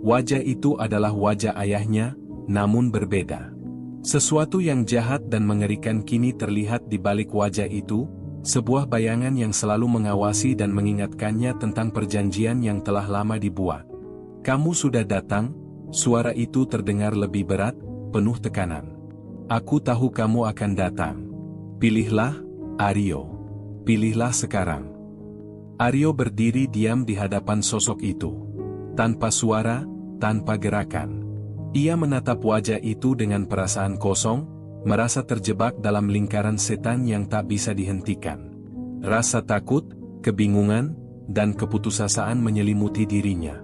Wajah itu adalah wajah ayahnya, namun berbeda. Sesuatu yang jahat dan mengerikan kini terlihat di balik wajah itu, sebuah bayangan yang selalu mengawasi dan mengingatkannya tentang perjanjian yang telah lama dibuat. Kamu sudah datang, suara itu terdengar lebih berat, penuh tekanan. Aku tahu kamu akan datang. Pilihlah, Aryo. Pilihlah sekarang. Aryo berdiri diam di hadapan sosok itu. Tanpa suara, tanpa gerakan. Ia menatap wajah itu dengan perasaan kosong, merasa terjebak dalam lingkaran setan yang tak bisa dihentikan. Rasa takut, kebingungan, dan keputusasaan menyelimuti dirinya.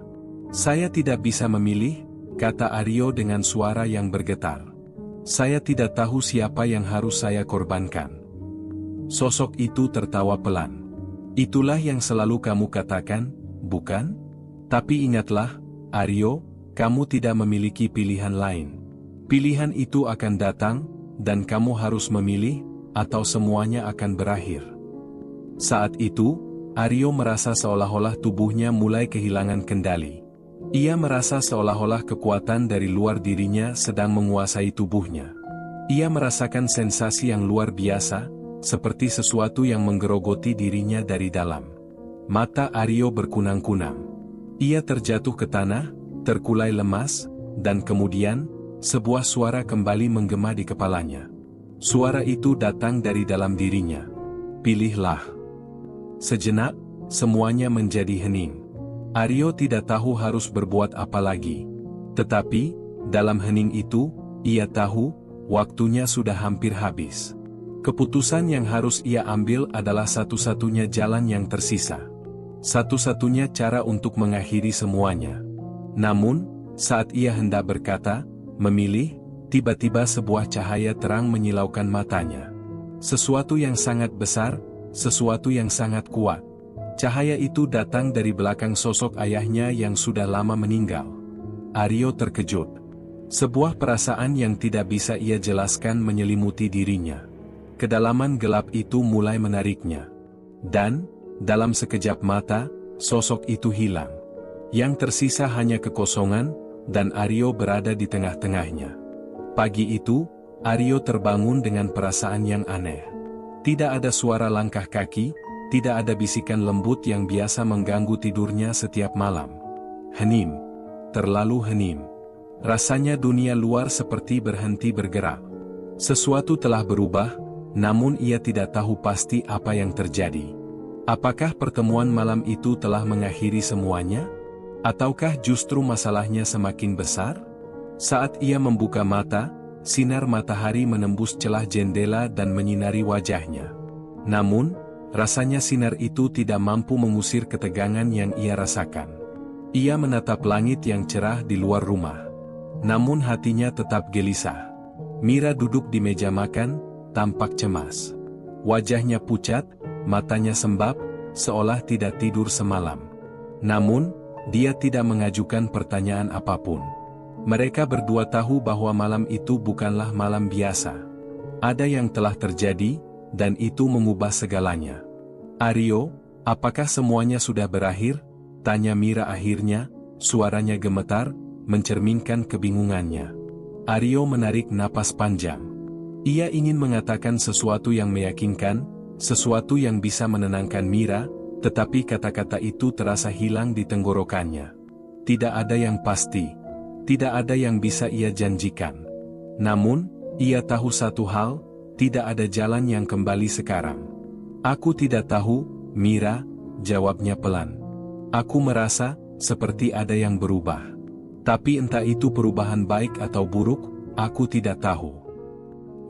"Saya tidak bisa memilih," kata Aryo dengan suara yang bergetar. "Saya tidak tahu siapa yang harus saya korbankan." Sosok itu tertawa pelan. "Itulah yang selalu kamu katakan, bukan? Tapi ingatlah, Aryo, kamu tidak memiliki pilihan lain. Pilihan itu akan datang, dan kamu harus memilih, atau semuanya akan berakhir." Saat itu, Aryo merasa seolah-olah tubuhnya mulai kehilangan kendali. Ia merasa seolah-olah kekuatan dari luar dirinya sedang menguasai tubuhnya. Ia merasakan sensasi yang luar biasa, seperti sesuatu yang menggerogoti dirinya dari dalam. Mata Aryo berkunang-kunang. Ia terjatuh ke tanah, terkulai lemas, dan kemudian, sebuah suara kembali menggema di kepalanya. Suara itu datang dari dalam dirinya. "Pilihlah." Sejenak, semuanya menjadi hening. Aryo tidak tahu harus berbuat apa lagi. Tetapi, dalam hening itu, ia tahu, waktunya sudah hampir habis. Keputusan yang harus ia ambil adalah satu-satunya jalan yang tersisa. Satu-satunya cara untuk mengakhiri semuanya. Namun, saat ia hendak berkata, memilih, tiba-tiba sebuah cahaya terang menyilaukan matanya. Sesuatu yang sangat besar, sesuatu yang sangat kuat. Cahaya itu datang dari belakang sosok ayahnya yang sudah lama meninggal. Aryo terkejut. Sebuah perasaan yang tidak bisa ia jelaskan menyelimuti dirinya. Kedalaman gelap itu mulai menariknya. Dan, dalam sekejap mata, sosok itu hilang. Yang tersisa hanya kekosongan, dan Aryo berada di tengah-tengahnya. Pagi itu, Aryo terbangun dengan perasaan yang aneh. Tidak ada suara langkah kaki, tidak ada bisikan lembut yang biasa mengganggu tidurnya setiap malam. Hening. Terlalu hening. Rasanya dunia luar seperti berhenti bergerak. Sesuatu telah berubah, namun ia tidak tahu pasti apa yang terjadi. Apakah pertemuan malam itu telah mengakhiri semuanya? Ataukah justru masalahnya semakin besar? Saat ia membuka mata, sinar matahari menembus celah jendela dan menyinari wajahnya. Namun, rasanya sinar itu tidak mampu mengusir ketegangan yang ia rasakan. Ia menatap langit yang cerah di luar rumah. Namun hatinya tetap gelisah. Mira duduk di meja makan, tampak cemas. Wajahnya pucat, matanya sembab, seolah tidak tidur semalam. Namun, dia tidak mengajukan pertanyaan apapun. Mereka berdua tahu bahwa malam itu bukanlah malam biasa. Ada yang telah terjadi, dan itu mengubah segalanya. "Aryo, apakah semuanya sudah berakhir?" tanya Mira akhirnya, suaranya gemetar, mencerminkan kebingungannya. Aryo menarik napas panjang. Ia ingin mengatakan sesuatu yang meyakinkan, sesuatu yang bisa menenangkan Mira, tetapi kata-kata itu terasa hilang di tenggorokannya. Tidak ada yang pasti. Tidak ada yang bisa ia janjikan. Namun, ia tahu satu hal, tidak ada jalan yang kembali sekarang. "Aku tidak tahu, Mira," jawabnya pelan. "Aku merasa, seperti ada yang berubah. Tapi entah itu perubahan baik atau buruk, aku tidak tahu."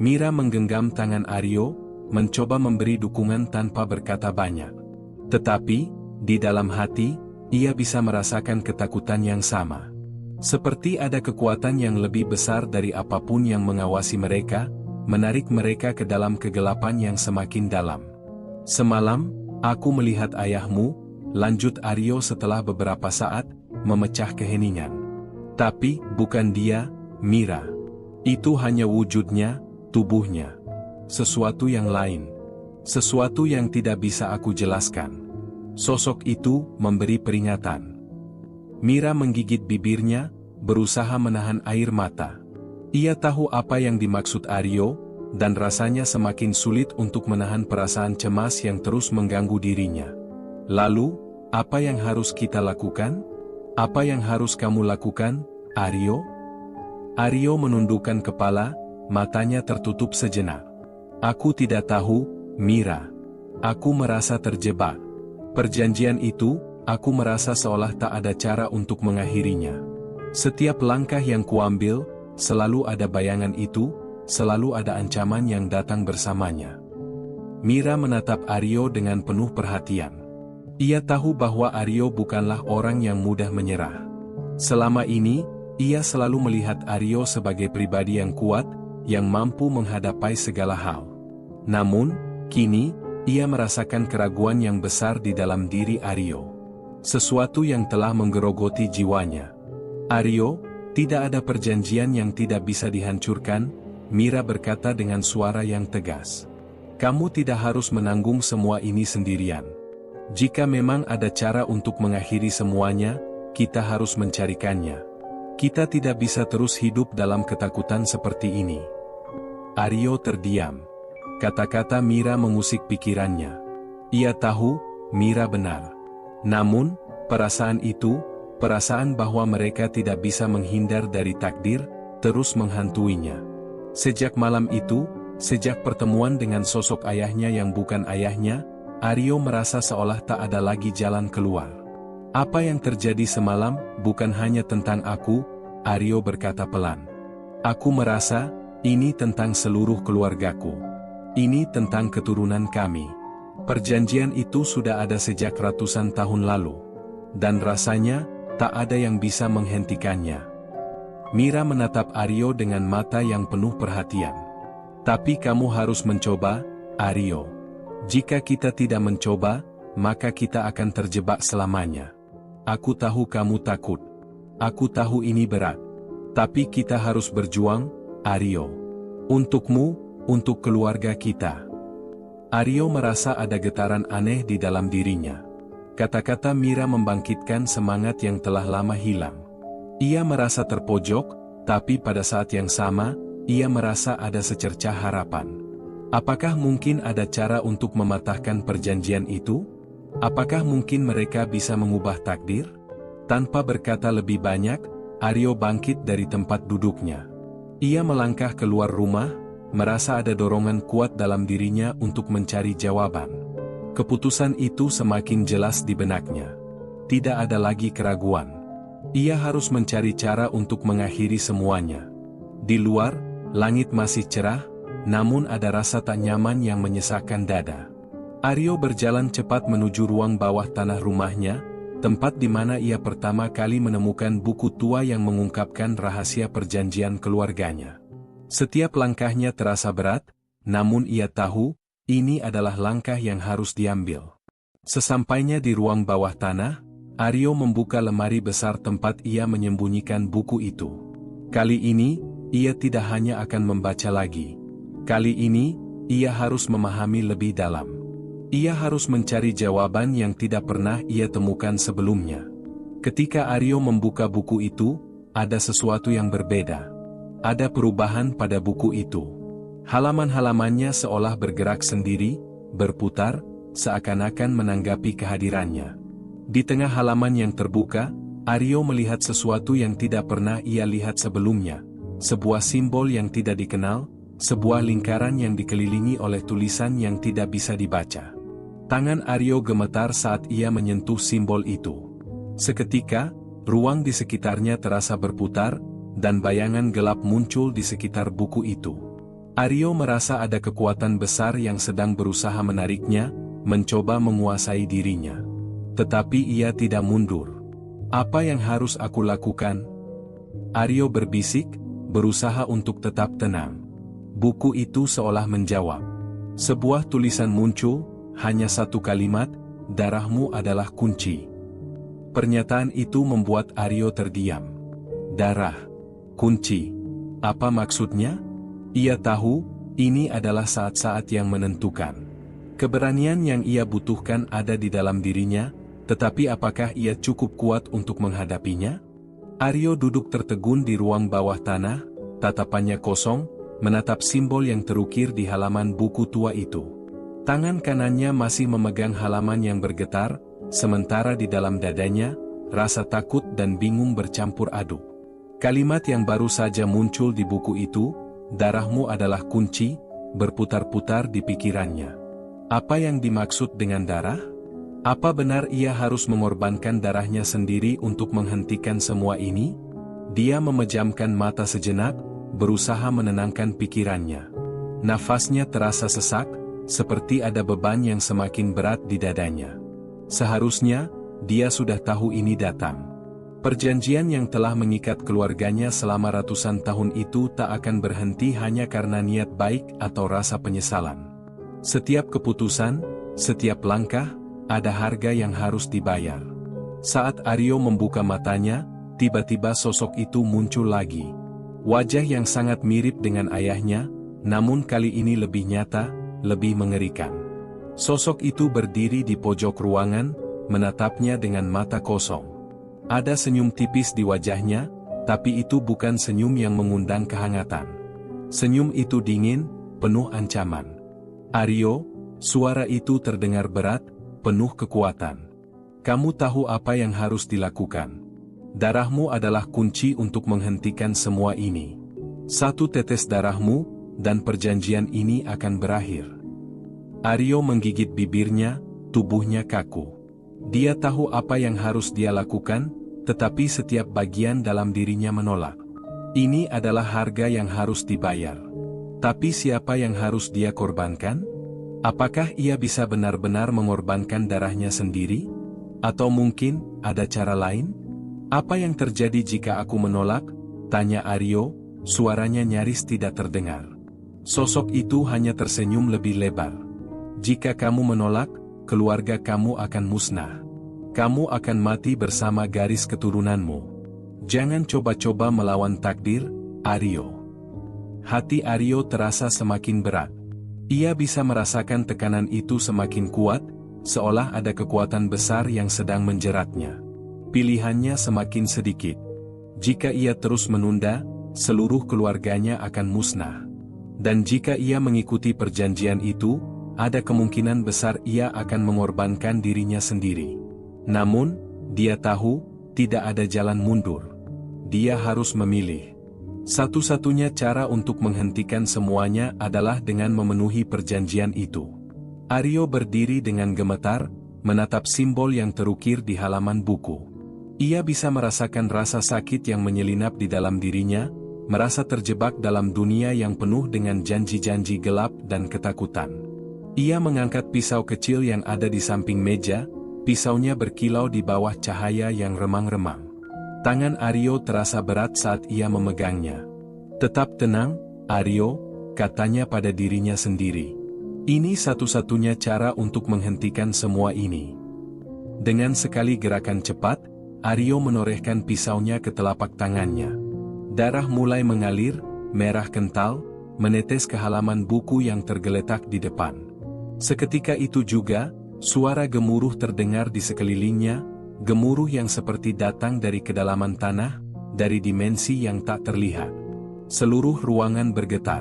Mira menggenggam tangan Aryo, mencoba memberi dukungan tanpa berkata banyak. Tetapi, di dalam hati, ia bisa merasakan ketakutan yang sama. Seperti ada kekuatan yang lebih besar dari apapun yang mengawasi mereka, menarik mereka ke dalam kegelapan yang semakin dalam. "Semalam, aku melihat ayahmu," lanjut Aryo setelah beberapa saat, memecah keheningan. "Tapi, bukan dia, Mira. Itu hanya wujudnya, tubuhnya. Sesuatu yang lain. Sesuatu yang tidak bisa aku jelaskan." Sosok itu memberi peringatan. Mira menggigit bibirnya, berusaha menahan air mata. Ia tahu apa yang dimaksud Aryo, dan rasanya semakin sulit untuk menahan perasaan cemas yang terus mengganggu dirinya. "Lalu, apa yang harus kita lakukan? Apa yang harus kamu lakukan, Aryo?" Aryo menundukkan kepala, matanya tertutup sejenak. "Aku tidak tahu, Mira. Aku merasa terjebak. Perjanjian itu, aku merasa seolah tak ada cara untuk mengakhirinya. Setiap langkah yang kuambil, selalu ada bayangan itu, selalu ada ancaman yang datang bersamanya." Mira menatap Aryo dengan penuh perhatian. Ia tahu bahwa Aryo bukanlah orang yang mudah menyerah. Selama ini, ia selalu melihat Aryo sebagai pribadi yang kuat, yang mampu menghadapi segala hal. Namun, kini, ia merasakan keraguan yang besar di dalam diri Aryo. Sesuatu yang telah menggerogoti jiwanya. Aryo, tidak ada perjanjian yang tidak bisa dihancurkan, Mira berkata dengan suara yang tegas. Kamu tidak harus menanggung semua ini sendirian. Jika memang ada cara untuk mengakhiri semuanya, kita harus mencarikannya. Kita tidak bisa terus hidup dalam ketakutan seperti ini. Aryo terdiam. Kata-kata Mira mengusik pikirannya. Ia tahu, Mira benar. Namun, perasaan itu, perasaan bahwa mereka tidak bisa menghindar dari takdir, terus menghantuinya. Sejak malam itu, sejak pertemuan dengan sosok ayahnya yang bukan ayahnya, Aryo merasa seolah tak ada lagi jalan keluar. Apa yang terjadi semalam bukan hanya tentang aku, Aryo berkata pelan. Aku merasa, ini tentang seluruh keluargaku. Ini tentang keturunan kami. Perjanjian itu sudah ada sejak ratusan tahun lalu. Dan rasanya, tak ada yang bisa menghentikannya. Mira menatap Aryo dengan mata yang penuh perhatian. Tapi kamu harus mencoba, Aryo. Jika kita tidak mencoba, maka kita akan terjebak selamanya. Aku tahu kamu takut. Aku tahu ini berat. Tapi kita harus berjuang, Aryo. Untukmu, untuk keluarga kita. Aryo merasa ada getaran aneh di dalam dirinya. Kata-kata Mira membangkitkan semangat yang telah lama hilang. Ia merasa terpojok, tapi pada saat yang sama, ia merasa ada secercah harapan. Apakah mungkin ada cara untuk mematahkan perjanjian itu? Apakah mungkin mereka bisa mengubah takdir? Tanpa berkata lebih banyak, Aryo bangkit dari tempat duduknya. Ia melangkah keluar rumah, merasa ada dorongan kuat dalam dirinya untuk mencari jawaban. Keputusan itu semakin jelas di benaknya. Tidak ada lagi keraguan. Ia harus mencari cara untuk mengakhiri semuanya. Di luar, langit masih cerah, namun ada rasa tak nyaman yang menyesakkan dada. Aryo berjalan cepat menuju ruang bawah tanah rumahnya, tempat di mana ia pertama kali menemukan buku tua yang mengungkapkan rahasia perjanjian keluarganya. Setiap langkahnya terasa berat, namun ia tahu, ini adalah langkah yang harus diambil. Sesampainya di ruang bawah tanah, Aryo membuka lemari besar tempat ia menyembunyikan buku itu. Kali ini, ia tidak hanya akan membaca lagi. Kali ini, ia harus memahami lebih dalam. Ia harus mencari jawaban yang tidak pernah ia temukan sebelumnya. Ketika Aryo membuka buku itu, ada sesuatu yang berbeda. Ada perubahan pada buku itu. Halaman-halamannya seolah bergerak sendiri, berputar, seakan-akan menanggapi kehadirannya. Di tengah halaman yang terbuka, Aryo melihat sesuatu yang tidak pernah ia lihat sebelumnya. Sebuah simbol yang tidak dikenal, sebuah lingkaran yang dikelilingi oleh tulisan yang tidak bisa dibaca. Tangan Aryo gemetar saat ia menyentuh simbol itu. Seketika, ruang di sekitarnya terasa berputar, dan bayangan gelap muncul di sekitar buku itu. Aryo merasa ada kekuatan besar yang sedang berusaha menariknya, mencoba menguasai dirinya. Tetapi ia tidak mundur. Apa yang harus aku lakukan? Aryo berbisik, berusaha untuk tetap tenang. Buku itu seolah menjawab. Sebuah tulisan muncul, hanya satu kalimat, darahmu adalah kunci. Pernyataan itu membuat Aryo terdiam. Darah. Kunci. Apa maksudnya? Ia tahu, ini adalah saat-saat yang menentukan. Keberanian yang ia butuhkan ada di dalam dirinya, tetapi apakah ia cukup kuat untuk menghadapinya? Aryo duduk tertegun di ruang bawah tanah, tatapannya kosong, menatap simbol yang terukir di halaman buku tua itu. Tangan kanannya masih memegang halaman yang bergetar, sementara di dalam dadanya, rasa takut dan bingung bercampur aduk. Kalimat yang baru saja muncul di buku itu, darahmu adalah kunci, berputar-putar di pikirannya. Apa yang dimaksud dengan darah? Apa benar ia harus mengorbankan darahnya sendiri untuk menghentikan semua ini? Dia memejamkan mata sejenak, berusaha menenangkan pikirannya. Nafasnya terasa sesak, seperti ada beban yang semakin berat di dadanya. Seharusnya, dia sudah tahu ini datang. Perjanjian yang telah mengikat keluarganya selama ratusan tahun itu tak akan berhenti hanya karena niat baik atau rasa penyesalan. Setiap keputusan, setiap langkah, ada harga yang harus dibayar. Saat Aryo membuka matanya, tiba-tiba sosok itu muncul lagi. Wajah yang sangat mirip dengan ayahnya, namun kali ini lebih nyata, lebih mengerikan. Sosok itu berdiri di pojok ruangan, menatapnya dengan mata kosong. Ada senyum tipis di wajahnya, tapi itu bukan senyum yang mengundang kehangatan. Senyum itu dingin, penuh ancaman. Aryo, suara itu terdengar berat, penuh kekuatan. Kamu tahu apa yang harus dilakukan. Darahmu adalah kunci untuk menghentikan semua ini. Satu tetes darahmu, dan perjanjian ini akan berakhir. Aryo menggigit bibirnya, tubuhnya kaku. Dia tahu apa yang harus dia lakukan, tetapi setiap bagian dalam dirinya menolak. Ini adalah harga yang harus dibayar. Tapi siapa yang harus dia korbankan? Apakah ia bisa benar-benar mengorbankan darahnya sendiri? Atau mungkin, ada cara lain? Apa yang terjadi jika aku menolak? Tanya Aryo, suaranya nyaris tidak terdengar. Sosok itu hanya tersenyum lebih lebar. Jika kamu menolak, keluarga kamu akan musnah. Kamu akan mati bersama garis keturunanmu. Jangan coba-coba melawan takdir, Aryo. Hati Aryo terasa semakin berat. Ia bisa merasakan tekanan itu semakin kuat, seolah ada kekuatan besar yang sedang menjeratnya. Pilihannya semakin sedikit. Jika ia terus menunda, seluruh keluarganya akan musnah. Dan jika ia mengikuti perjanjian itu, ada kemungkinan besar ia akan mengorbankan dirinya sendiri. Namun, dia tahu, tidak ada jalan mundur. Dia harus memilih. Satu-satunya cara untuk menghentikan semuanya adalah dengan memenuhi perjanjian itu. Aryo berdiri dengan gemetar, menatap simbol yang terukir di halaman buku. Ia bisa merasakan rasa sakit yang menyelinap di dalam dirinya, merasa terjebak dalam dunia yang penuh dengan janji-janji gelap dan ketakutan. Ia mengangkat pisau kecil yang ada di samping meja, pisaunya berkilau di bawah cahaya yang remang-remang. Tangan Aryo terasa berat saat ia memegangnya. Tetap tenang, Aryo, katanya pada dirinya sendiri. Ini satu-satunya cara untuk menghentikan semua ini. Dengan sekali gerakan cepat, Aryo menorehkan pisaunya ke telapak tangannya. Darah mulai mengalir, merah kental, menetes ke halaman buku yang tergeletak di depan. Seketika itu juga, suara gemuruh terdengar di sekelilingnya, gemuruh yang seperti datang dari kedalaman tanah, dari dimensi yang tak terlihat. Seluruh ruangan bergetar.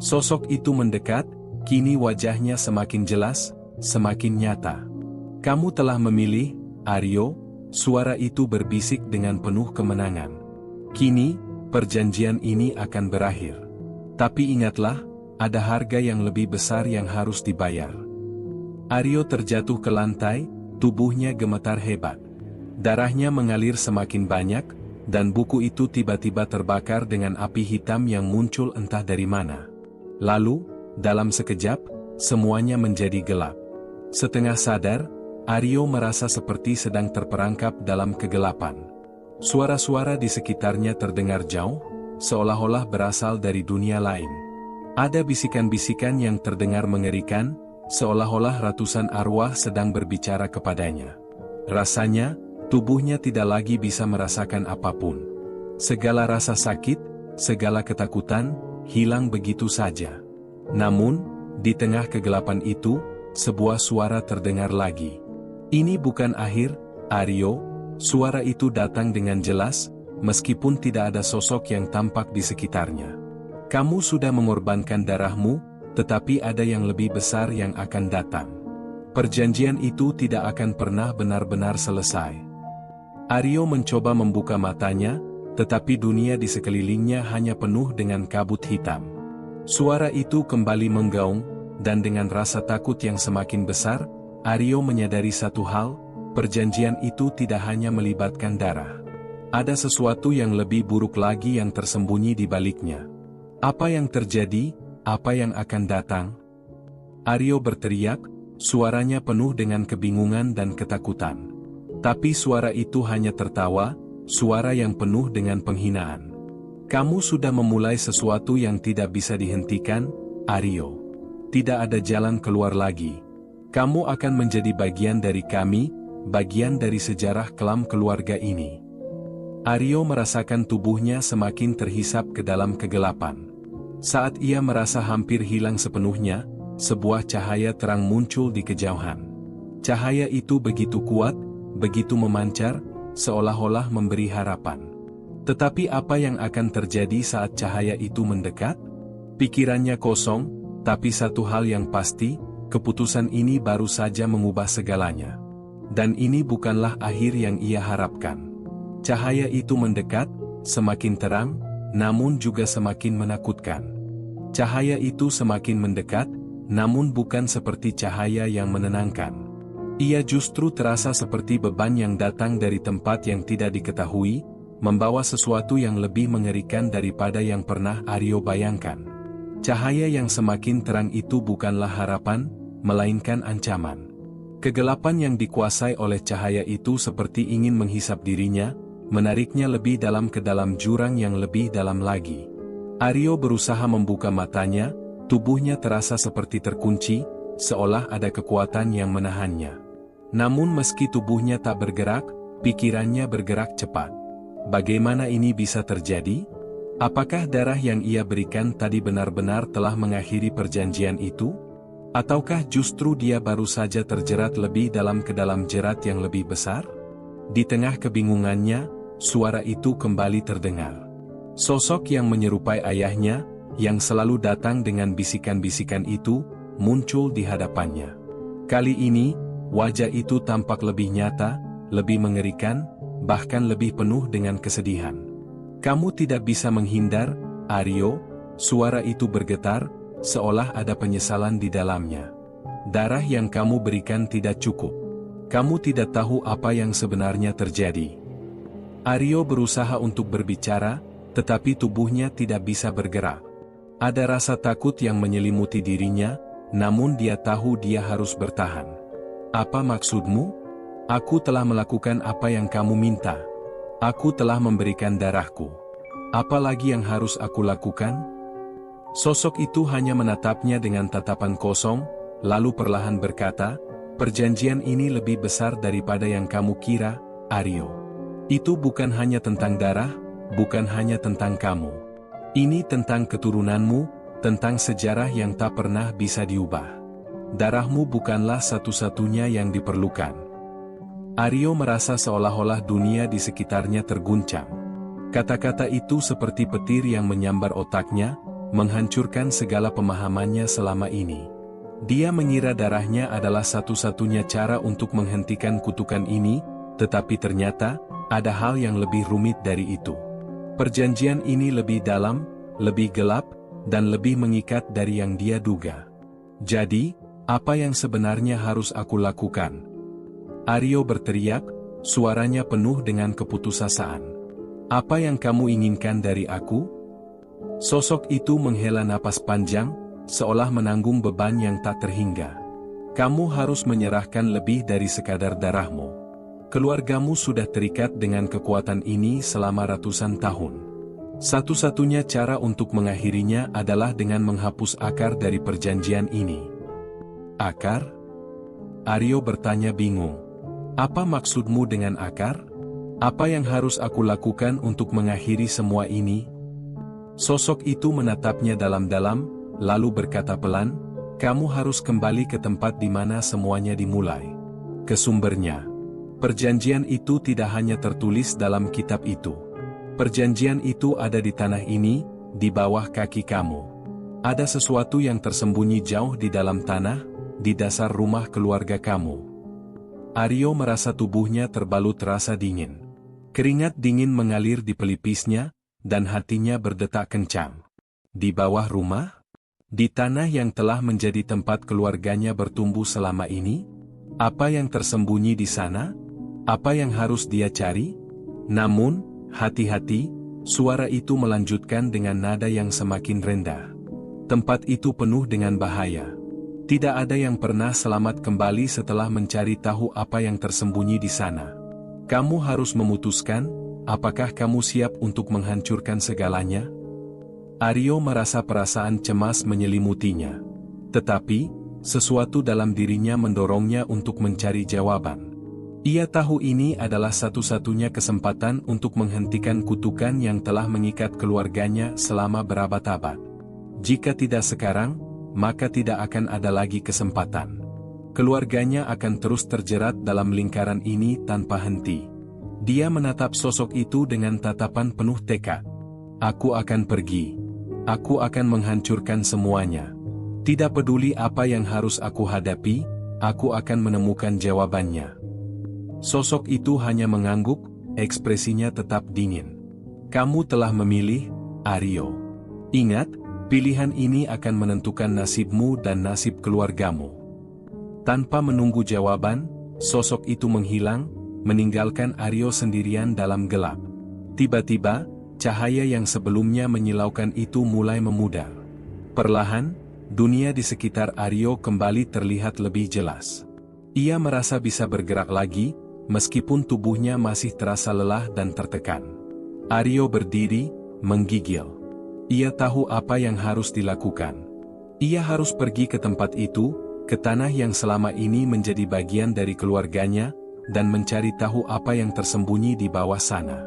Sosok itu mendekat, kini wajahnya semakin jelas, semakin nyata. Kamu telah memilih, Aryo, suara itu berbisik dengan penuh kemenangan. Kini, perjanjian ini akan berakhir. Tapi ingatlah, ada harga yang lebih besar yang harus dibayar. Aryo terjatuh ke lantai, tubuhnya gemetar hebat. Darahnya mengalir semakin banyak, dan buku itu tiba-tiba terbakar dengan api hitam yang muncul entah dari mana. Lalu, dalam sekejap, semuanya menjadi gelap. Setengah sadar, Aryo merasa seperti sedang terperangkap dalam kegelapan. Suara-suara di sekitarnya terdengar jauh, seolah-olah berasal dari dunia lain. Ada bisikan-bisikan yang terdengar mengerikan, seolah-olah ratusan arwah sedang berbicara kepadanya. Rasanya, tubuhnya tidak lagi bisa merasakan apapun. Segala rasa sakit, segala ketakutan, hilang begitu saja. Namun, di tengah kegelapan itu, sebuah suara terdengar lagi. Ini bukan akhir, Aryo, suara itu datang dengan jelas, meskipun tidak ada sosok yang tampak di sekitarnya. Kamu sudah mengorbankan darahmu, tetapi ada yang lebih besar yang akan datang. Perjanjian itu tidak akan pernah benar-benar selesai. Aryo mencoba membuka matanya, tetapi dunia di sekelilingnya hanya penuh dengan kabut hitam. Suara itu kembali menggaung, dan dengan rasa takut yang semakin besar, Aryo menyadari satu hal, perjanjian itu tidak hanya melibatkan darah. Ada sesuatu yang lebih buruk lagi yang tersembunyi di baliknya. Apa yang terjadi, apa yang akan datang? Aryo berteriak, suaranya penuh dengan kebingungan dan ketakutan. Tapi suara itu hanya tertawa, suara yang penuh dengan penghinaan. Kamu sudah memulai sesuatu yang tidak bisa dihentikan, Aryo. Tidak ada jalan keluar lagi. Kamu akan menjadi bagian dari kami, bagian dari sejarah kelam keluarga ini. Aryo merasakan tubuhnya semakin terhisap ke dalam kegelapan. Saat ia merasa hampir hilang sepenuhnya, sebuah cahaya terang muncul di kejauhan. Cahaya itu begitu kuat, begitu memancar, seolah-olah memberi harapan. Tetapi apa yang akan terjadi saat cahaya itu mendekat? Pikirannya kosong, tapi satu hal yang pasti, keputusan ini baru saja mengubah segalanya. Dan ini bukanlah akhir yang ia harapkan. Cahaya itu mendekat, semakin terang, namun juga semakin menakutkan. Cahaya itu semakin mendekat, namun bukan seperti cahaya yang menenangkan. Ia justru terasa seperti beban yang datang dari tempat yang tidak diketahui, membawa sesuatu yang lebih mengerikan daripada yang pernah Aryo bayangkan. Cahaya yang semakin terang itu bukanlah harapan, melainkan ancaman. Kegelapan yang dikuasai oleh cahaya itu seperti ingin menghisap dirinya, menariknya lebih dalam ke dalam jurang yang lebih dalam lagi. Aryo berusaha membuka matanya, tubuhnya terasa seperti terkunci, seolah ada kekuatan yang menahannya. Namun meski tubuhnya tak bergerak, pikirannya bergerak cepat. Bagaimana ini bisa terjadi? Apakah darah yang ia berikan tadi benar-benar telah mengakhiri perjanjian itu? Ataukah justru dia baru saja terjerat lebih dalam ke dalam jerat yang lebih besar? Di tengah kebingungannya, suara itu kembali terdengar. Sosok yang menyerupai ayahnya, yang selalu datang dengan bisikan-bisikan itu, muncul di hadapannya. Kali ini, wajah itu tampak lebih nyata, lebih mengerikan, bahkan lebih penuh dengan kesedihan. Kamu tidak bisa menghindar, Aryo, suara itu bergetar, seolah ada penyesalan di dalamnya. Darah yang kamu berikan tidak cukup. Kamu tidak tahu apa yang sebenarnya terjadi. Aryo berusaha untuk berbicara, tetapi tubuhnya tidak bisa bergerak. Ada rasa takut yang menyelimuti dirinya, namun dia tahu dia harus bertahan. Apa maksudmu? Aku telah melakukan apa yang kamu minta. Aku telah memberikan darahku. Apa lagi yang harus aku lakukan? Sosok itu hanya menatapnya dengan tatapan kosong, lalu perlahan berkata, perjanjian ini lebih besar daripada yang kamu kira, Aryo. Itu bukan hanya tentang darah, bukan hanya tentang kamu. Ini tentang keturunanmu, tentang sejarah yang tak pernah bisa diubah. Darahmu bukanlah satu-satunya yang diperlukan. Aryo merasa seolah-olah dunia di sekitarnya terguncang. Kata-kata itu seperti petir yang menyambar otaknya, menghancurkan segala pemahamannya selama ini. Dia mengira darahnya adalah satu-satunya cara untuk menghentikan kutukan ini, tetapi ternyata, ada hal yang lebih rumit dari itu. Perjanjian ini lebih dalam, lebih gelap, dan lebih mengikat dari yang dia duga. Jadi, apa yang sebenarnya harus aku lakukan? Aryo berteriak, suaranya penuh dengan keputusasaan. Apa yang kamu inginkan dari aku? Sosok itu menghela napas panjang, seolah menanggung beban yang tak terhingga. Kamu harus menyerahkan lebih dari sekadar darahmu. Keluargamu sudah terikat dengan kekuatan ini selama ratusan tahun. Satu-satunya cara untuk mengakhirinya adalah dengan menghapus akar dari perjanjian ini. Akar? Aryo bertanya bingung. Apa maksudmu dengan akar? Apa yang harus aku lakukan untuk mengakhiri semua ini? Sosok itu menatapnya dalam-dalam, lalu berkata pelan, kamu harus kembali ke tempat di mana semuanya dimulai. Ke sumbernya. Perjanjian itu tidak hanya tertulis dalam kitab itu. Perjanjian itu ada di tanah ini, di bawah kaki kamu. Ada sesuatu yang tersembunyi jauh di dalam tanah, di dasar rumah keluarga kamu. Aryo merasa tubuhnya terbalut rasa dingin. Keringat dingin mengalir di pelipisnya, dan hatinya berdetak kencang. Di bawah rumah? Di tanah yang telah menjadi tempat keluarganya bertumbuh selama ini? Apa yang tersembunyi di sana? Apa yang harus dia cari? Namun, hati-hati, suara itu melanjutkan dengan nada yang semakin rendah. Tempat itu penuh dengan bahaya. Tidak ada yang pernah selamat kembali setelah mencari tahu apa yang tersembunyi di sana. Kamu harus memutuskan, apakah kamu siap untuk menghancurkan segalanya? Aryo merasa perasaan cemas menyelimutinya. Tetapi, sesuatu dalam dirinya mendorongnya untuk mencari jawaban. Ia tahu ini adalah satu-satunya kesempatan untuk menghentikan kutukan yang telah mengikat keluarganya selama berabad-abad. Jika tidak sekarang, maka tidak akan ada lagi kesempatan. Keluarganya akan terus terjerat dalam lingkaran ini tanpa henti. Dia menatap sosok itu dengan tatapan penuh tekad. Aku akan pergi. Aku akan menghancurkan semuanya. Tidak peduli apa yang harus aku hadapi, aku akan menemukan jawabannya. Sosok itu hanya mengangguk, ekspresinya tetap dingin. Kamu telah memilih, Aryo. Ingat, pilihan ini akan menentukan nasibmu dan nasib keluargamu. Tanpa menunggu jawaban, sosok itu menghilang, meninggalkan Aryo sendirian dalam gelap. Tiba-tiba, cahaya yang sebelumnya menyilaukan itu mulai memudar. Perlahan, dunia di sekitar Aryo kembali terlihat lebih jelas. Ia merasa bisa bergerak lagi, meskipun tubuhnya masih terasa lelah dan tertekan. Aryo berdiri, menggigil. Ia tahu apa yang harus dilakukan. Ia harus pergi ke tempat itu, ke tanah yang selama ini menjadi bagian dari keluarganya, dan mencari tahu apa yang tersembunyi di bawah sana.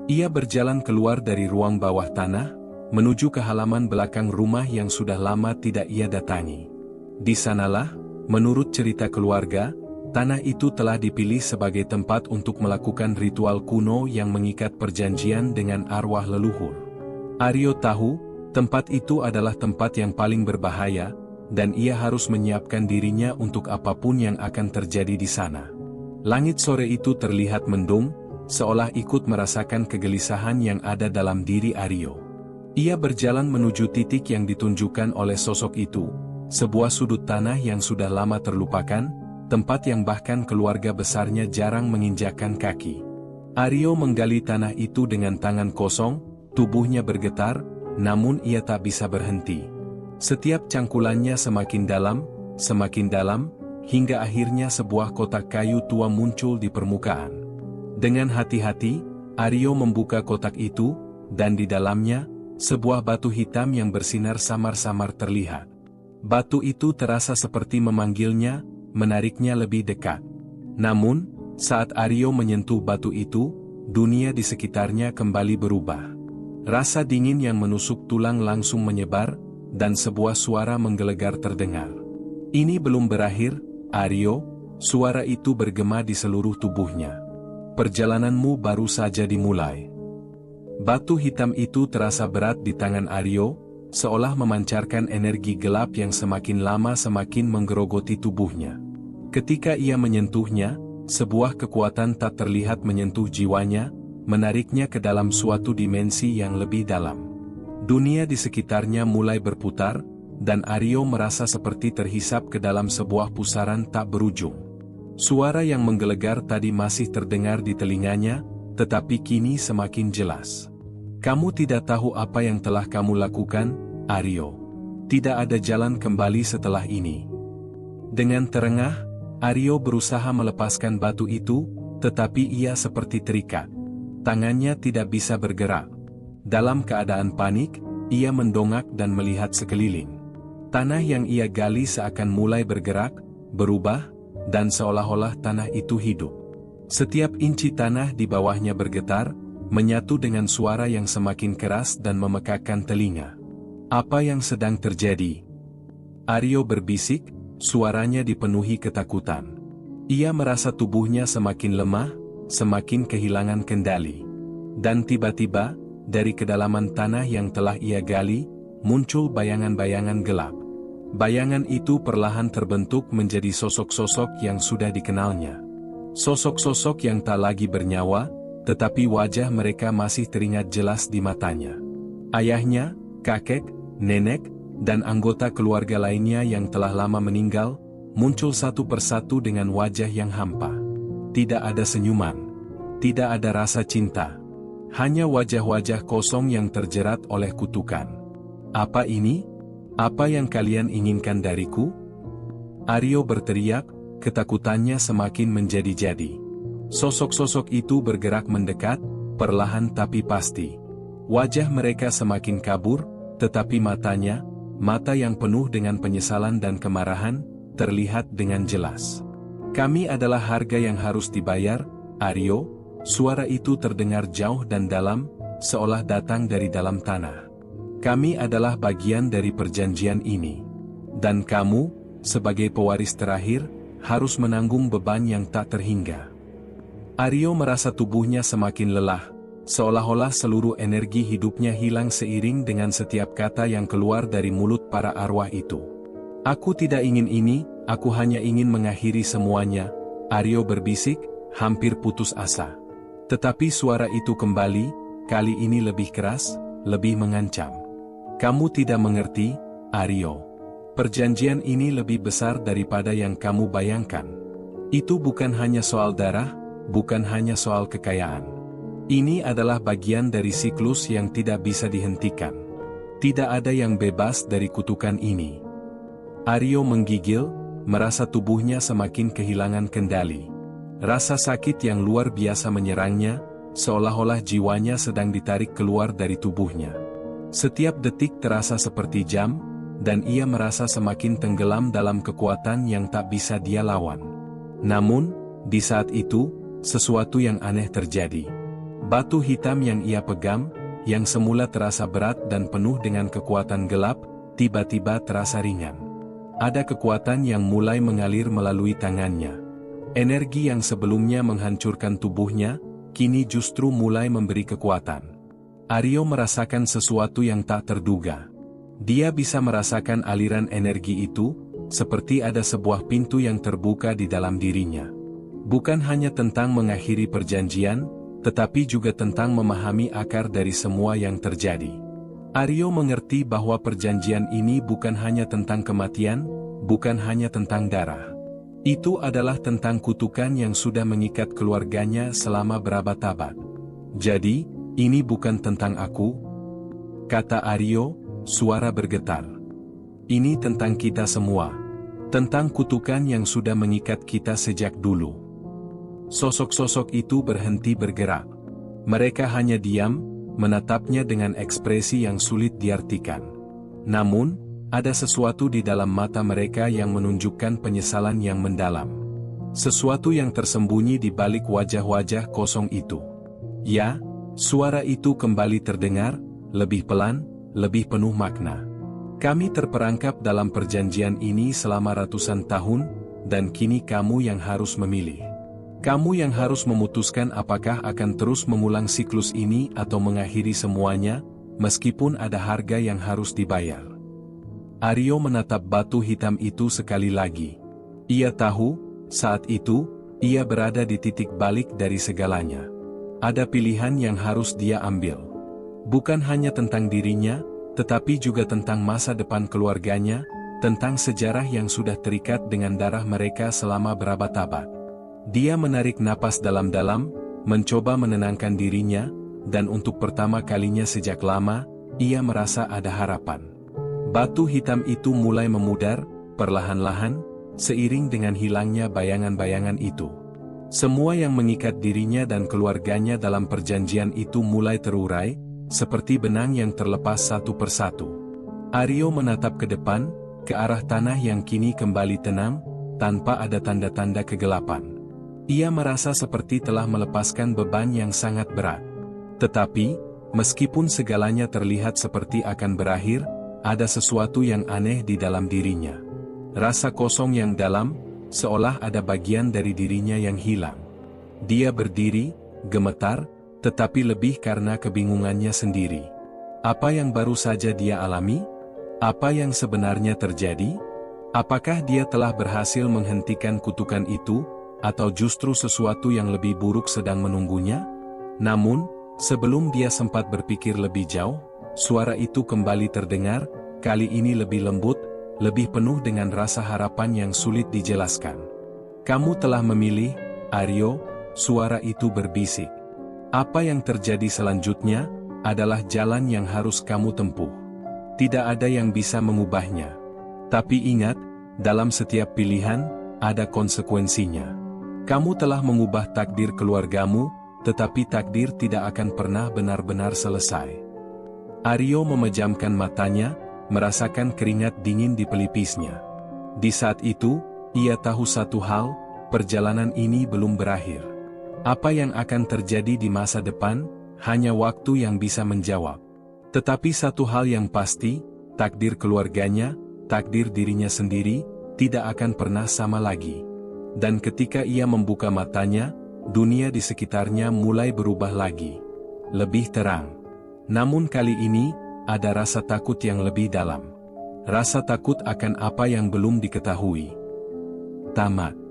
Ia berjalan keluar dari ruang bawah tanah, menuju ke halaman belakang rumah yang sudah lama tidak ia datangi. Di sanalah, menurut cerita keluarga, tanah itu telah dipilih sebagai tempat untuk melakukan ritual kuno yang mengikat perjanjian dengan arwah leluhur. Aryo tahu, tempat itu adalah tempat yang paling berbahaya, dan ia harus menyiapkan dirinya untuk apapun yang akan terjadi di sana. Langit sore itu terlihat mendung, seolah ikut merasakan kegelisahan yang ada dalam diri Aryo. Ia berjalan menuju titik yang ditunjukkan oleh sosok itu, sebuah sudut tanah yang sudah lama terlupakan, tempat yang bahkan keluarga besarnya jarang menginjakkan kaki. Aryo menggali tanah itu dengan tangan kosong, tubuhnya bergetar, namun ia tak bisa berhenti. Setiap cangkulannya semakin dalam, hingga akhirnya sebuah kotak kayu tua muncul di permukaan. Dengan hati-hati, Aryo membuka kotak itu, dan di dalamnya, sebuah batu hitam yang bersinar samar-samar terlihat. Batu itu terasa seperti memanggilnya, menariknya lebih dekat. Namun, saat Aryo menyentuh batu itu, dunia di sekitarnya kembali berubah. Rasa dingin yang menusuk tulang langsung menyebar, dan sebuah suara menggelegar terdengar. Ini belum berakhir, Aryo, suara itu bergema di seluruh tubuhnya. Perjalananmu baru saja dimulai. Batu hitam itu terasa berat di tangan Aryo, seolah memancarkan energi gelap yang semakin lama semakin menggerogoti tubuhnya. Ketika ia menyentuhnya, sebuah kekuatan tak terlihat menyentuh jiwanya, menariknya ke dalam suatu dimensi yang lebih dalam. Dunia di sekitarnya mulai berputar, dan Aryo merasa seperti terhisap ke dalam sebuah pusaran tak berujung. Suara yang menggelegar tadi masih terdengar di telinganya, tetapi kini semakin jelas. Kamu tidak tahu apa yang telah kamu lakukan, Aryo. Tidak ada jalan kembali setelah ini. Dengan terengah, Aryo berusaha melepaskan batu itu, tetapi ia seperti terikat. Tangannya tidak bisa bergerak. Dalam keadaan panik, ia mendongak dan melihat sekeliling. Tanah yang ia gali seakan mulai bergerak, berubah, dan seolah-olah tanah itu hidup. Setiap inci tanah di bawahnya bergetar, menyatu dengan suara yang semakin keras dan memekakkan telinga. Apa yang sedang terjadi? Aryo berbisik, suaranya dipenuhi ketakutan. Ia merasa tubuhnya semakin lemah, semakin kehilangan kendali. Dan tiba-tiba, dari kedalaman tanah yang telah ia gali, muncul bayangan-bayangan gelap. Bayangan itu perlahan terbentuk menjadi sosok-sosok yang sudah dikenalnya. Sosok-sosok yang tak lagi bernyawa, tetapi wajah mereka masih teringat jelas di matanya. Ayahnya, kakek, nenek, dan anggota keluarga lainnya yang telah lama meninggal, muncul satu persatu dengan wajah yang hampa. Tidak ada senyuman. Tidak ada rasa cinta. Hanya wajah-wajah kosong yang terjerat oleh kutukan. Apa ini? Apa yang kalian inginkan dariku? Aryo berteriak, ketakutannya semakin menjadi-jadi. Sosok-sosok itu bergerak mendekat, perlahan tapi pasti. Wajah mereka semakin kabur, tetapi matanya, mata yang penuh dengan penyesalan dan kemarahan, terlihat dengan jelas. Kami adalah harga yang harus dibayar, Aryo. Suara itu terdengar jauh dan dalam, seolah datang dari dalam tanah. Kami adalah bagian dari perjanjian ini. Dan kamu, sebagai pewaris terakhir, harus menanggung beban yang tak terhingga. Aryo merasa tubuhnya semakin lelah, seolah-olah seluruh energi hidupnya hilang seiring dengan setiap kata yang keluar dari mulut para arwah itu. Aku tidak ingin ini, aku hanya ingin mengakhiri semuanya, Aryo berbisik, hampir putus asa. Tetapi suara itu kembali, kali ini lebih keras, lebih mengancam. Kamu tidak mengerti, Aryo. Perjanjian ini lebih besar daripada yang kamu bayangkan. Itu bukan hanya soal darah, bukan hanya soal kekayaan. Ini adalah bagian dari siklus yang tidak bisa dihentikan. Tidak ada yang bebas dari kutukan ini. Aryo menggigil, merasa tubuhnya semakin kehilangan kendali. Rasa sakit yang luar biasa menyerangnya, seolah-olah jiwanya sedang ditarik keluar dari tubuhnya. Setiap detik terasa seperti jam, dan ia merasa semakin tenggelam dalam kekuatan yang tak bisa dia lawan. Namun, di saat itu, sesuatu yang aneh terjadi. Batu hitam yang ia pegang, yang semula terasa berat dan penuh dengan kekuatan gelap, tiba-tiba terasa ringan. Ada kekuatan yang mulai mengalir melalui tangannya. Energi yang sebelumnya menghancurkan tubuhnya, kini justru mulai memberi kekuatan. Aryo merasakan sesuatu yang tak terduga. Dia bisa merasakan aliran energi itu, seperti ada sebuah pintu yang terbuka di dalam dirinya. Bukan hanya tentang mengakhiri perjanjian, tetapi juga tentang memahami akar dari semua yang terjadi. Aryo mengerti bahwa perjanjian ini bukan hanya tentang kematian, bukan hanya tentang darah. Itu adalah tentang kutukan yang sudah mengikat keluarganya selama berabad-abad. Jadi, ini bukan tentang aku, kata Aryo, suara bergetar. Ini tentang kita semua. Tentang kutukan yang sudah mengikat kita sejak dulu. Sosok-sosok itu berhenti bergerak. Mereka hanya diam, menatapnya dengan ekspresi yang sulit diartikan. Namun, ada sesuatu di dalam mata mereka yang menunjukkan penyesalan yang mendalam. Sesuatu yang tersembunyi di balik wajah-wajah kosong itu. Ya, suara itu kembali terdengar, lebih pelan, lebih penuh makna. Kami terperangkap dalam perjanjian ini selama ratusan tahun, dan kini kamu yang harus memilih. Kamu yang harus memutuskan apakah akan terus mengulang siklus ini atau mengakhiri semuanya, meskipun ada harga yang harus dibayar. Aryo menatap batu hitam itu sekali lagi. Ia tahu, saat itu, ia berada di titik balik dari segalanya. Ada pilihan yang harus dia ambil. Bukan hanya tentang dirinya, tetapi juga tentang masa depan keluarganya, tentang sejarah yang sudah terikat dengan darah mereka selama berabad-abad. Dia menarik napas dalam-dalam, mencoba menenangkan dirinya, dan untuk pertama kalinya sejak lama, ia merasa ada harapan. Batu hitam itu mulai memudar, perlahan-lahan, seiring dengan hilangnya bayangan-bayangan itu. Semua yang mengikat dirinya dan keluarganya dalam perjanjian itu mulai terurai, seperti benang yang terlepas satu persatu. Aryo menatap ke depan, ke arah tanah yang kini kembali tenang, tanpa ada tanda-tanda kegelapan. Ia merasa seperti telah melepaskan beban yang sangat berat. Tetapi, meskipun segalanya terlihat seperti akan berakhir, ada sesuatu yang aneh di dalam dirinya. Rasa kosong yang dalam, seolah ada bagian dari dirinya yang hilang. Dia berdiri, gemetar, tetapi lebih karena kebingungannya sendiri. Apa yang baru saja dia alami? Apa yang sebenarnya terjadi? Apakah dia telah berhasil menghentikan kutukan itu, atau justru sesuatu yang lebih buruk sedang menunggunya? Namun, sebelum dia sempat berpikir lebih jauh, suara itu kembali terdengar, kali ini lebih lembut, lebih penuh dengan rasa harapan yang sulit dijelaskan. Kamu telah memilih, Aryo, suara itu berbisik. Apa yang terjadi selanjutnya, adalah jalan yang harus kamu tempuh. Tidak ada yang bisa mengubahnya. Tapi ingat, Dalam setiap pilihan, ada konsekuensinya. Kamu telah mengubah takdir keluargamu, tetapi takdir tidak akan pernah benar-benar selesai. Aryo memejamkan matanya, merasakan keringat dingin di pelipisnya. Di saat itu, ia tahu satu hal, perjalanan ini belum berakhir. Apa yang akan terjadi di masa depan, hanya waktu yang bisa menjawab. Tetapi satu hal yang pasti, takdir keluarganya, takdir dirinya sendiri, tidak akan pernah sama lagi. Dan ketika ia membuka matanya, dunia di sekitarnya mulai berubah lagi. Lebih terang. Namun kali ini, ada rasa takut yang lebih dalam. Rasa takut akan apa yang belum diketahui. Tamat.